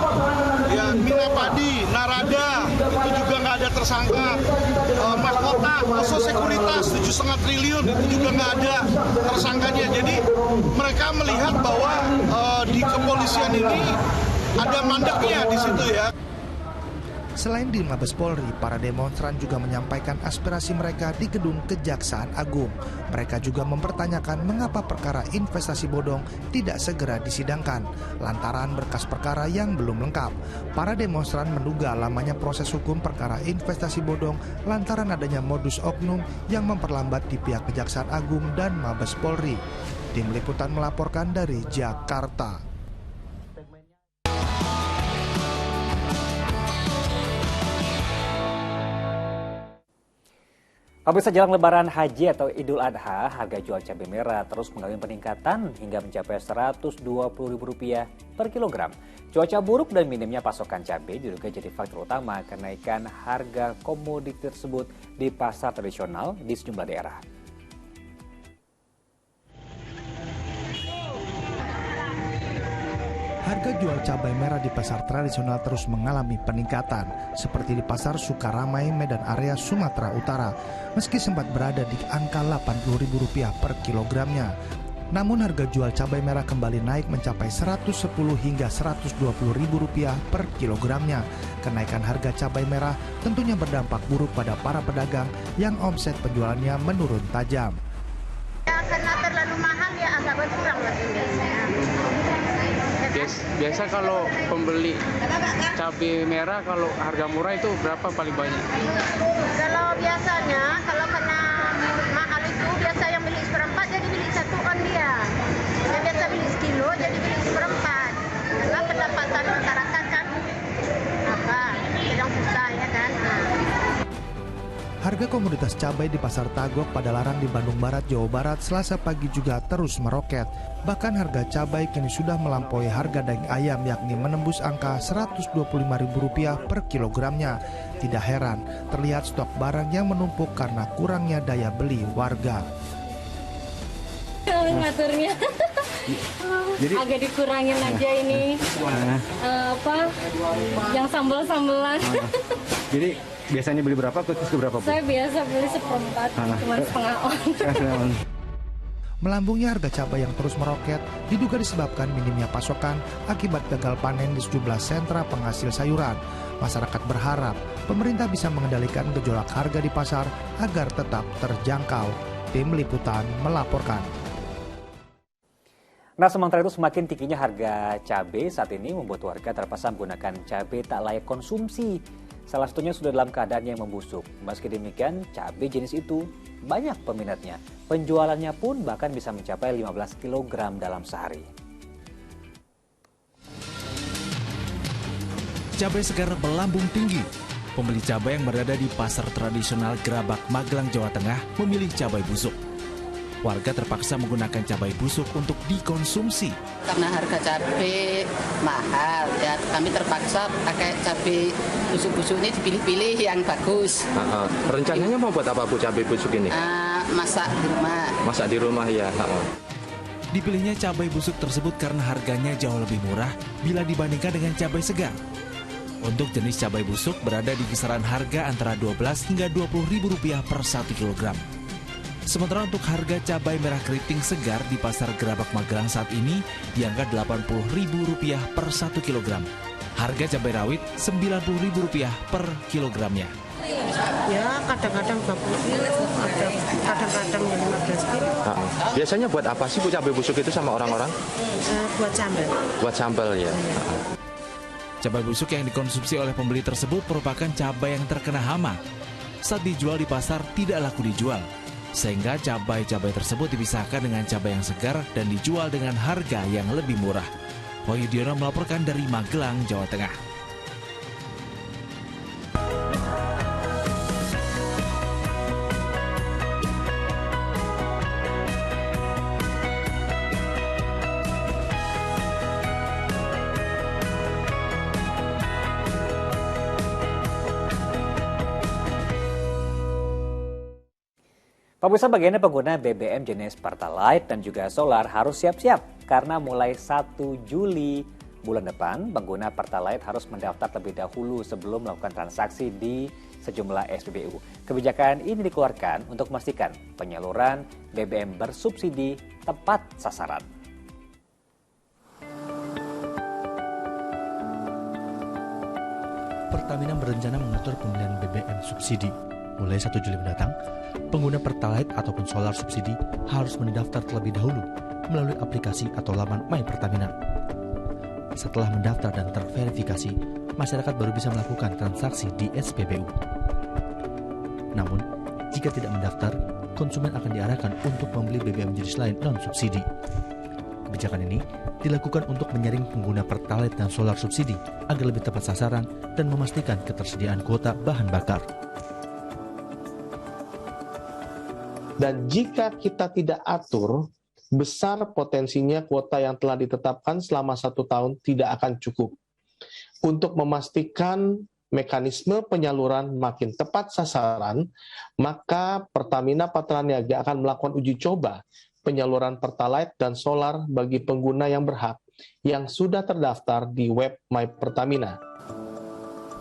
Ya, Mina Padi, Narada itu juga nggak ada tersangka. Mahkota, Oso Sekuritas 7,5 triliun itu juga nggak ada tersangkanya. Jadi mereka melihat bahwa di kepolisian ini ada mandeknya di situ ya. Selain di Mabes Polri, para demonstran juga menyampaikan aspirasi mereka di gedung Kejaksaan Agung. Mereka juga mempertanyakan mengapa perkara investasi bodong tidak segera disidangkan, lantaran berkas perkara yang belum lengkap. Para demonstran menduga lamanya proses hukum perkara investasi bodong lantaran adanya modus oknum yang memperlambat di pihak Kejaksaan Agung dan Mabes Polri. Tim Liputan melaporkan dari Jakarta. Pemirsa, jelang Lebaran Haji atau Idul Adha, harga jual cabai merah terus mengalami peningkatan hingga mencapai Rp120.000 per kilogram. Cuaca buruk dan minimnya pasokan cabai diduga jadi faktor utama kenaikan harga komoditi tersebut di pasar tradisional di sejumlah daerah. Harga jual cabai merah di pasar tradisional terus mengalami peningkatan, seperti di pasar Sukaramai, Medan Area, Sumatera Utara, meski sempat berada di angka Rp80.000 per kilogramnya. Namun harga jual cabai merah kembali naik mencapai Rp110 hingga Rp120.000 per kilogramnya. Kenaikan harga cabai merah tentunya berdampak buruk pada para pedagang yang omset penjualannya menurun tajam. Ya, karena terlalu mahal ya agak berkurang biasanya. Biasa kalau pembeli cabai merah kalau harga murah itu berapa paling banyak? Kalau biasanya kalau kena mahal itu biasa yang beli seperempat jadi beli 1 on dia. Yang biasa beli sekilo jadi beli seperempat. Karena pendapatan masyarakat kan sedang susah ya kan. Harga komoditas cabai di Pasar Tagok Padalarang di Bandung Barat, Jawa Barat, Selasa pagi juga terus meroket. Bahkan harga cabai kini sudah melampaui harga daging ayam, yakni menembus angka Rp125.000 per kilogramnya. Tidak heran, terlihat stok barang yang menumpuk karena kurangnya daya beli warga. Ngaturnya jadi agak dikurangin aja ini yang sambal-sambalan. Jadi biasanya beli berapa, terus ke berapa? Saya biasa beli seperempat, cuma setengah on. Melambungnya harga cabai yang terus meroket diduga disebabkan minimnya pasokan akibat gagal panen di sejumlah sentra penghasil sayuran. Masyarakat berharap pemerintah bisa mengendalikan gejolak harga di pasar agar tetap terjangkau. Tim Liputan melaporkan. Nah, sementara itu semakin tingginya harga cabai saat ini membuat warga terpaksa menggunakan cabai tak layak konsumsi. Salah satunya sudah dalam keadaan yang membusuk. Meski demikian, cabai jenis itu banyak peminatnya. Penjualannya pun bahkan bisa mencapai 15 kg dalam sehari. Cabai segar melambung tinggi. Pembeli cabai yang berada di pasar tradisional Gerabak, Magelang, Jawa Tengah memilih cabai busuk. Warga terpaksa menggunakan cabai busuk untuk dikonsumsi. Karena harga cabai mahal, ya kami terpaksa pakai cabai busuk-busuk ini, dipilih-pilih yang bagus. Rencananya mau buat apa Bu cabai busuk ini? Masak di rumah. Masak di rumah ya. Dipilihnya cabai busuk tersebut karena harganya jauh lebih murah bila dibandingkan dengan cabai segar. Untuk jenis cabai busuk berada di kisaran harga antara Rp12 hingga Rp20.000 per 1 kg. Sementara untuk harga cabai merah keriting segar di pasar Gerabak Magelang saat ini di angka Rp80.000 per 1 kg. Harga cabai rawit Rp90.000 per kilogramnya. Ya kadang-kadang 20 kilo, kadang-kadang 15 kilo. Biasanya buat apa sih Bu cabai busuk itu sama orang-orang? Buat sambal. Buat sambal ya. Cabai busuk yang dikonsumsi oleh pembeli tersebut merupakan cabai yang terkena hama. Saat dijual di pasar tidak laku dijual, sehingga cabai-cabai tersebut dipisahkan dengan cabai yang segar dan dijual dengan harga yang lebih murah. Wahyudiono melaporkan dari Magelang, Jawa Tengah. Pemirsa, bagiannya pengguna BBM jenis Pertalite dan juga solar harus siap-siap karena mulai 1 Juli bulan depan pengguna Pertalite harus mendaftar terlebih dahulu sebelum melakukan transaksi di sejumlah SPBU. Kebijakan ini dikeluarkan untuk memastikan penyaluran BBM bersubsidi tepat sasaran. Pertamina berencana mengatur pembelian BBM subsidi. Mulai 1 Juli mendatang, pengguna Pertalite ataupun solar subsidi harus mendaftar terlebih dahulu melalui aplikasi atau laman My Pertamina. Setelah mendaftar dan terverifikasi, masyarakat baru bisa melakukan transaksi di SPBU. Namun, jika tidak mendaftar, konsumen akan diarahkan untuk membeli BBM jenis lain non-subsidi. Kebijakan ini dilakukan untuk menyaring pengguna Pertalite dan solar subsidi agar lebih tepat sasaran dan memastikan ketersediaan kuota bahan bakar. Dan jika kita tidak atur, besar potensinya kuota yang telah ditetapkan selama 1 tahun tidak akan cukup. Untuk memastikan mekanisme penyaluran makin tepat sasaran, maka Pertamina Patraniaga akan melakukan uji coba penyaluran Pertalite dan solar bagi pengguna yang berhak yang sudah terdaftar di web My Pertamina.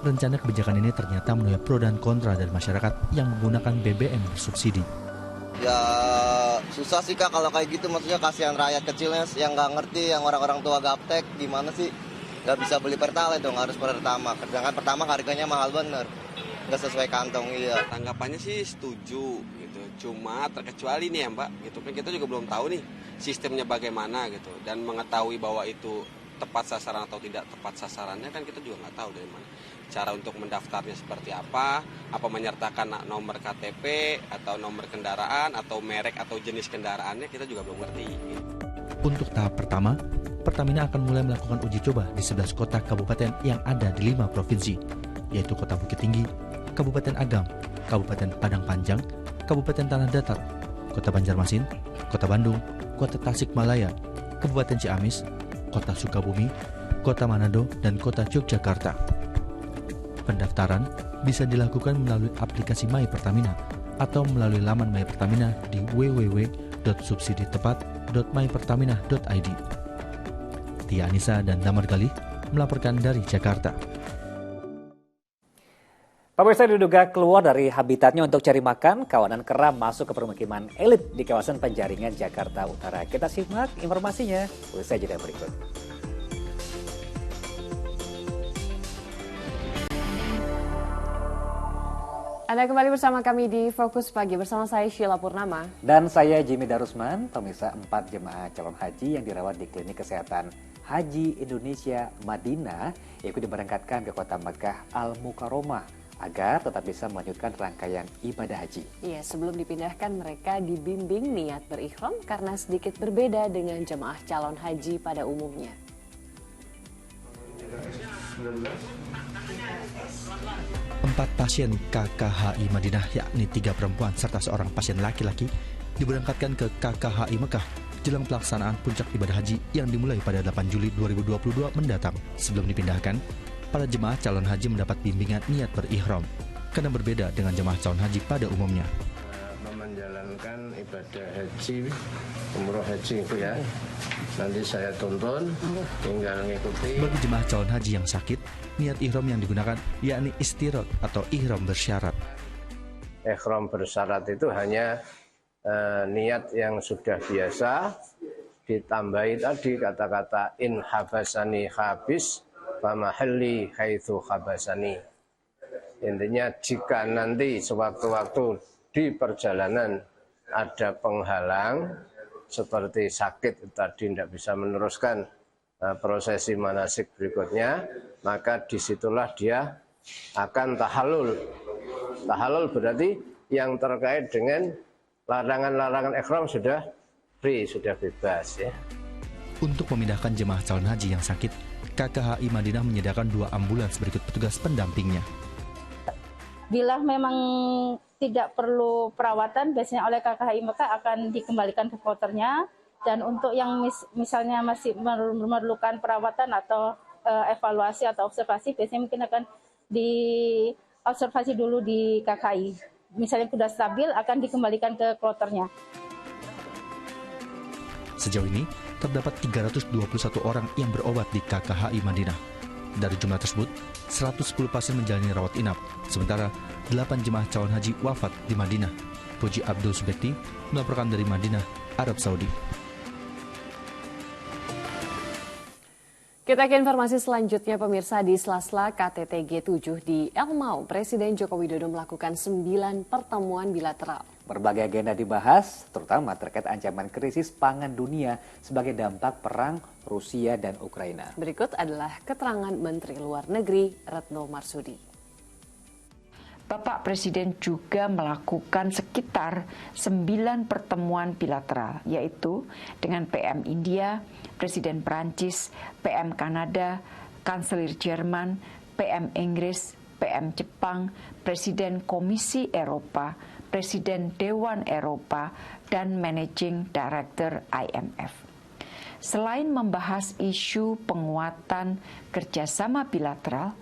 Rencana kebijakan ini ternyata menuai pro dan kontra dari masyarakat yang menggunakan BBM bersubsidi. Ya susah sih Kak kalau kayak gitu, maksudnya kasihan rakyat kecilnya yang nggak ngerti, yang orang-orang tua gaptek gimana sih nggak bisa beli Pertalite dong, harus Pertamax. Sedangkan Pertamax harganya mahal bener, nggak sesuai kantong. Iya. Tanggapannya sih setuju gitu, cuma terkecuali nih ya Mbak, gitu kan kita juga belum tahu nih sistemnya bagaimana gitu, dan mengetahui bahwa itu tepat sasaran atau tidak tepat sasarannya kan kita juga nggak tahu dari mana. Cara untuk mendaftarnya seperti apa menyertakan nomor KTP atau nomor kendaraan atau merek atau jenis kendaraannya kita juga belum ngerti. Untuk tahap pertama, Pertamina akan mulai melakukan uji coba di 11 kota kabupaten yang ada di 5 provinsi, yaitu Kota Bukit Tinggi, Kabupaten Agam, Kabupaten Padang Panjang, Kabupaten Tanah Datar, Kota Banjarmasin, Kota Bandung, Kota Tasikmalaya, Kabupaten Ciamis, Kota Sukabumi, Kota Manado, dan Kota Yogyakarta. Pendaftaran bisa dilakukan melalui aplikasi My Pertamina atau melalui laman My Pertamina di www.subsiditepat.mypertamina.id. Tia Anissa dan Damar Galih melaporkan dari Jakarta. Pemirsa, diduga keluar dari habitatnya untuk cari makan, kawanan kera masuk ke permukiman elit di kawasan Penjaringan, Jakarta Utara. Kita simak informasinya usai jeda berikut. Anda kembali bersama kami di Fokus Pagi bersama saya Sheila Purnama. Dan saya Jimmy Darusman. Pemirsa, 4 jemaah calon haji yang dirawat di Klinik Kesehatan Haji Indonesia Madinah ikut diberangkatkan ke kota Mekah Al-Mukarramah agar tetap bisa melanjutkan rangkaian ibadah haji. Iya, sebelum dipindahkan mereka dibimbing niat berikhram karena sedikit berbeda dengan jemaah calon haji pada umumnya. 4 pasien KKHI Madinah, yakni 3 perempuan serta seorang pasien laki-laki, diberangkatkan ke KKHI Mekah jelang pelaksanaan puncak ibadah haji yang dimulai pada 8 Juli 2022 mendatang. Sebelum dipindahkan, para jemaah calon haji mendapat bimbingan niat berihram karena berbeda dengan jemaah calon haji pada umumnya. Menjalankan ibadah haji, umroh haji itu ya. Nanti saya tonton, tinggal ngikuti. Bagi jemaah calon haji yang sakit, niat ihram yang digunakan yakni istirot atau ihram bersyarat. Ihram bersyarat itu hanya niat yang sudah biasa, ditambahi tadi kata-kata in habasani habis wa mahalli haitsu habasani. Intinya jika nanti sewaktu-waktu di perjalanan ada penghalang seperti sakit tadi tidak bisa meneruskan prosesi manasik berikutnya, maka disitulah dia akan tahallul. Tahallul berarti yang terkait dengan larangan-larangan ihram sudah free, sudah bebas ya. Untuk memindahkan jemaah calon haji yang sakit, KKHI Madinah menyediakan 2 ambulans berikut petugas pendampingnya. Bila memang tidak perlu perawatan, biasanya oleh KKHI Mekah akan dikembalikan ke kloternya. Dan untuk yang misalnya masih memerlukan perawatan atau evaluasi atau observasi, biasanya mungkin akan diobservasi dulu di KKI. Misalnya sudah stabil, akan dikembalikan ke kloternya. Sejauh ini, terdapat 321 orang yang berobat di KKHI Madinah. Dari jumlah tersebut, 110 pasien menjalani rawat inap, sementara 8 jemaah calon haji wafat di Madinah. Puji Abdul Subekti melaporkan dari Madinah, Arab Saudi. Kita ke informasi selanjutnya, pemirsa. Di sela-sela KTT G7 di Elmau, Presiden Joko Widodo melakukan 9 pertemuan bilateral. Berbagai agenda dibahas, terutama terkait ancaman krisis pangan dunia sebagai dampak perang Rusia dan Ukraina. Berikut adalah keterangan Menteri Luar Negeri Retno Marsudi. Bapak Presiden juga melakukan sekitar 9 pertemuan bilateral, yaitu dengan PM India, Presiden Perancis, PM Kanada, Kanselir Jerman, PM Inggris, PM Jepang, Presiden Komisi Eropa, Presiden Dewan Eropa, dan Managing Director IMF. Selain membahas isu penguatan kerjasama bilateral,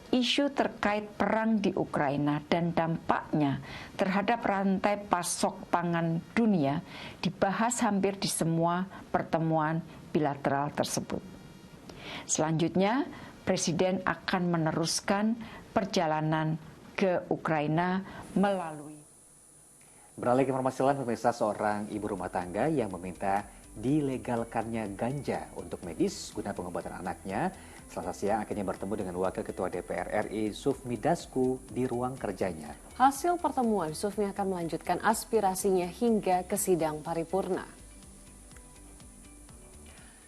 isu terkait perang di Ukraina dan dampaknya terhadap rantai pasok pangan dunia dibahas hampir di semua pertemuan bilateral tersebut. Selanjutnya, Presiden akan meneruskan perjalanan ke Ukraina melalui. Beralih ke informasi lain, pemirsa, seorang ibu rumah tangga yang meminta dilegalkannya ganja untuk medis guna pengobatan anaknya, Selasa siang akhirnya bertemu dengan Wakil Ketua DPR RI Sufmi Dasko di ruang kerjanya. Hasil pertemuan, Sufmi akan melanjutkan aspirasinya hingga ke sidang paripurna.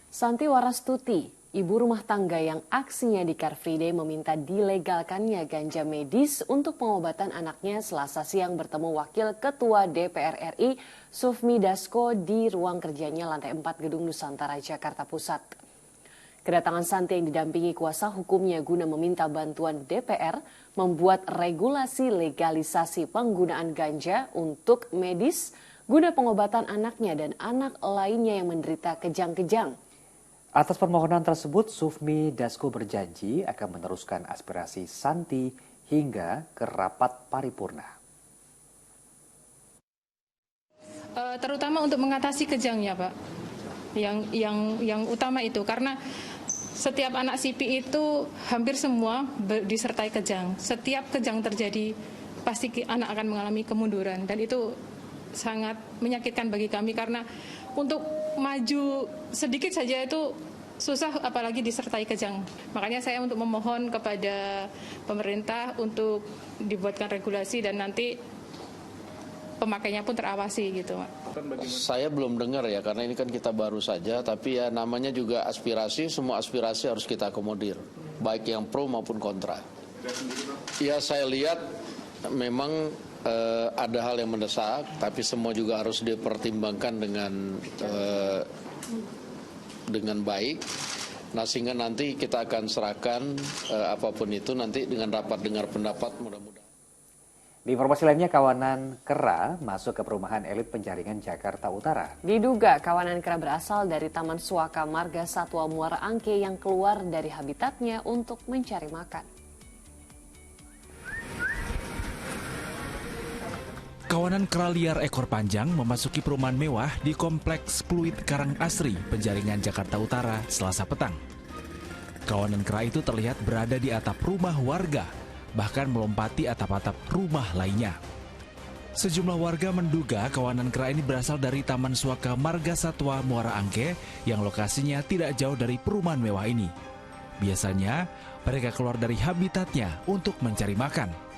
Santi Warastuti, ibu rumah tangga yang aksinya di Car Free Day, meminta dilegalkannya ganja medis untuk pengobatan anaknya. Selasa siang bertemu Wakil Ketua DPR RI Sufmi Dasko di ruang kerjanya lantai 4 Gedung Nusantara, Jakarta Pusat. Kedatangan Santi yang didampingi kuasa hukumnya guna meminta bantuan DPR membuat regulasi legalisasi penggunaan ganja untuk medis guna pengobatan anaknya dan anak lainnya yang menderita kejang-kejang. Atas permohonan tersebut, Sufmi Dasko berjanji akan meneruskan aspirasi Santi hingga ke rapat paripurna. Terutama untuk mengatasi kejangnya, Pak. Yang utama itu, karena setiap anak CP itu hampir semua disertai kejang. Setiap kejang terjadi, pasti anak akan mengalami kemunduran. Dan itu sangat menyakitkan bagi kami, karena untuk maju sedikit saja itu susah, apalagi disertai kejang. Makanya saya untuk memohon kepada pemerintah untuk dibuatkan regulasi dan nanti pemakainya pun terawasi gitu. Saya belum dengar ya, karena ini kan kita baru saja, tapi ya namanya juga aspirasi, semua aspirasi harus kita akomodir, baik yang pro maupun kontra. Ya saya lihat memang ada hal yang mendesak, tapi semua juga harus dipertimbangkan dengan baik. Nah sehingga nanti kita akan serahkan apapun itu nanti dengan rapat dengar pendapat, mudah-mudahan. Di informasi lainnya, kawanan kera masuk ke perumahan elit penjaringan Jakarta Utara. Diduga kawanan kera berasal dari Taman Suaka Marga Satwa Muara Angke yang keluar dari habitatnya untuk mencari makan. Kawanan kera liar ekor panjang memasuki perumahan mewah di Kompleks Pluit Karang Asri, Penjaringan Jakarta Utara, Selasa petang. Kawanan kera itu terlihat berada di atap rumah warga, bahkan melompati atap-atap rumah lainnya. Sejumlah warga menduga kawanan kera ini berasal dari Taman Suaka Marga Satwa Muara Angke yang lokasinya tidak jauh dari perumahan mewah ini. Biasanya, mereka keluar dari habitatnya untuk mencari makan.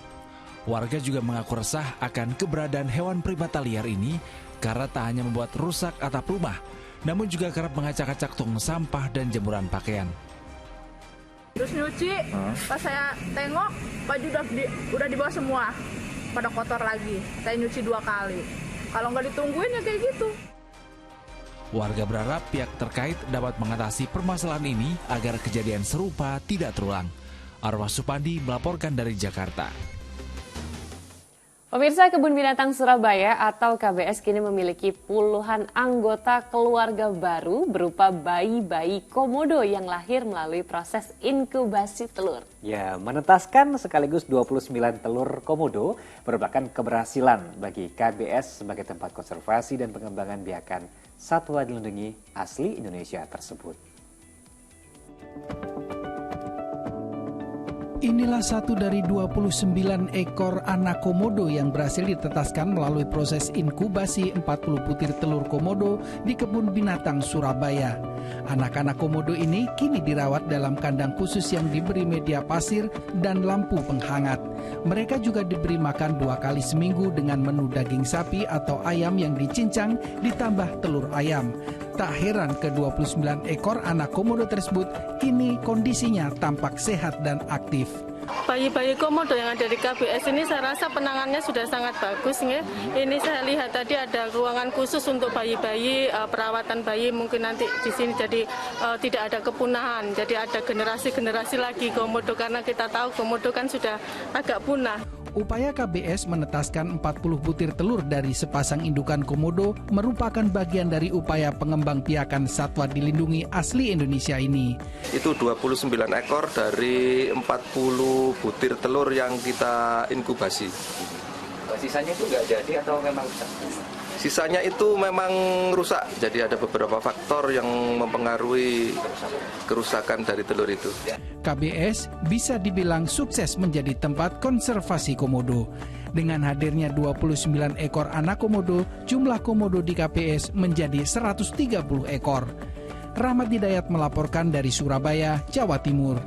Warga juga mengaku resah akan keberadaan hewan primata liar ini karena tak hanya membuat rusak atap rumah, namun juga kerap mengacak-acak tong sampah dan jemuran pakaian. Terus nyuci, pas saya tengok baju udah dibawa semua, pada kotor lagi. Saya nyuci 2 kali. Kalau nggak ditungguin ya kayak gitu. Warga berharap pihak terkait dapat mengatasi permasalahan ini agar kejadian serupa tidak terulang. Arwah Supandi melaporkan dari Jakarta. Pemirsa, Kebun Binatang Surabaya atau KBS kini memiliki puluhan anggota keluarga baru berupa bayi-bayi komodo yang lahir melalui proses inkubasi telur. Ya, menetaskan sekaligus 29 telur komodo merupakan keberhasilan bagi KBS sebagai tempat konservasi dan pengembangan biakan satwa dilindungi asli Indonesia tersebut. Inilah satu dari 29 ekor anak komodo yang berhasil ditetaskan melalui proses inkubasi 40 butir telur komodo di Kebun Binatang Surabaya. Anak-anak komodo ini kini dirawat dalam kandang khusus yang diberi media pasir dan lampu penghangat. Mereka juga diberi makan 2 kali seminggu dengan menu daging sapi atau ayam yang dicincang ditambah telur ayam. Tak heran ke-29 ekor anak komodo tersebut kini kondisinya tampak sehat dan aktif. Bayi-bayi komodo yang ada di KBS ini saya rasa penanganannya sudah sangat bagus. Ini saya lihat tadi ada ruangan khusus untuk bayi-bayi, perawatan bayi mungkin nanti di sini jadi tidak ada kepunahan. Jadi ada generasi-generasi lagi komodo karena kita tahu komodo kan sudah agak punah. Upaya KBS menetaskan 40 butir telur dari sepasang indukan komodo merupakan bagian dari upaya pengembangbiakan satwa dilindungi asli Indonesia ini. Itu 29 ekor dari 40 butir telur yang kita inkubasi. Sisanya itu nggak jadi atau memang rusak? Sisanya itu memang rusak, jadi ada beberapa faktor yang mempengaruhi kerusakan dari telur itu. KBS bisa dibilang sukses menjadi tempat konservasi komodo. Dengan hadirnya 29 ekor anak komodo, jumlah komodo di KBS menjadi 130 ekor. Rahmat Hidayat melaporkan dari Surabaya, Jawa Timur.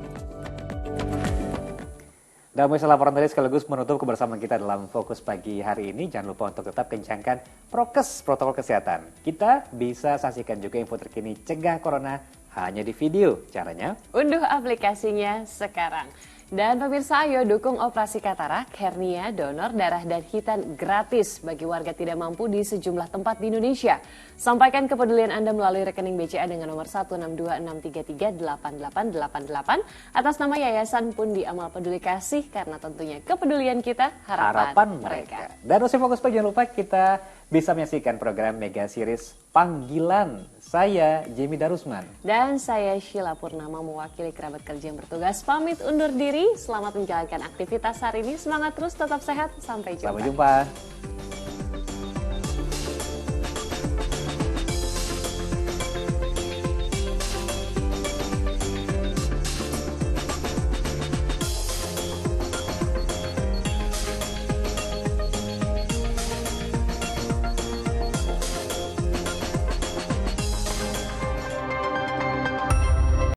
Dan pemirsa, laporan tadi sekaligus menutup kebersamaan kita dalam Fokus Pagi hari ini. Jangan lupa untuk tetap kencangkan prokes protokol kesehatan. Kita bisa saksikan juga info terkini cegah corona hanya di video. Caranya? Unduh aplikasinya sekarang. Dan pemirsa, ayo dukung operasi katarak, hernia, donor darah dan hitan gratis bagi warga tidak mampu di sejumlah tempat di Indonesia. Sampaikan kepedulian Anda melalui rekening BCA dengan nomor 16263388888 atas nama Yayasan Pundi Amal Peduli Kasih, karena tentunya kepedulian kita harapan mereka. Dan usai Fokus Pagi, jangan lupa kita bisa menyaksikan program Mega Series Panggilan. Saya Jamie Darusman. Dan saya Sheila Purnama mewakili kerabat kerja yang bertugas pamit undur diri. Selamat menjalankan aktivitas hari ini. Semangat terus, tetap sehat. Sampai jumpa. Sampai jumpa.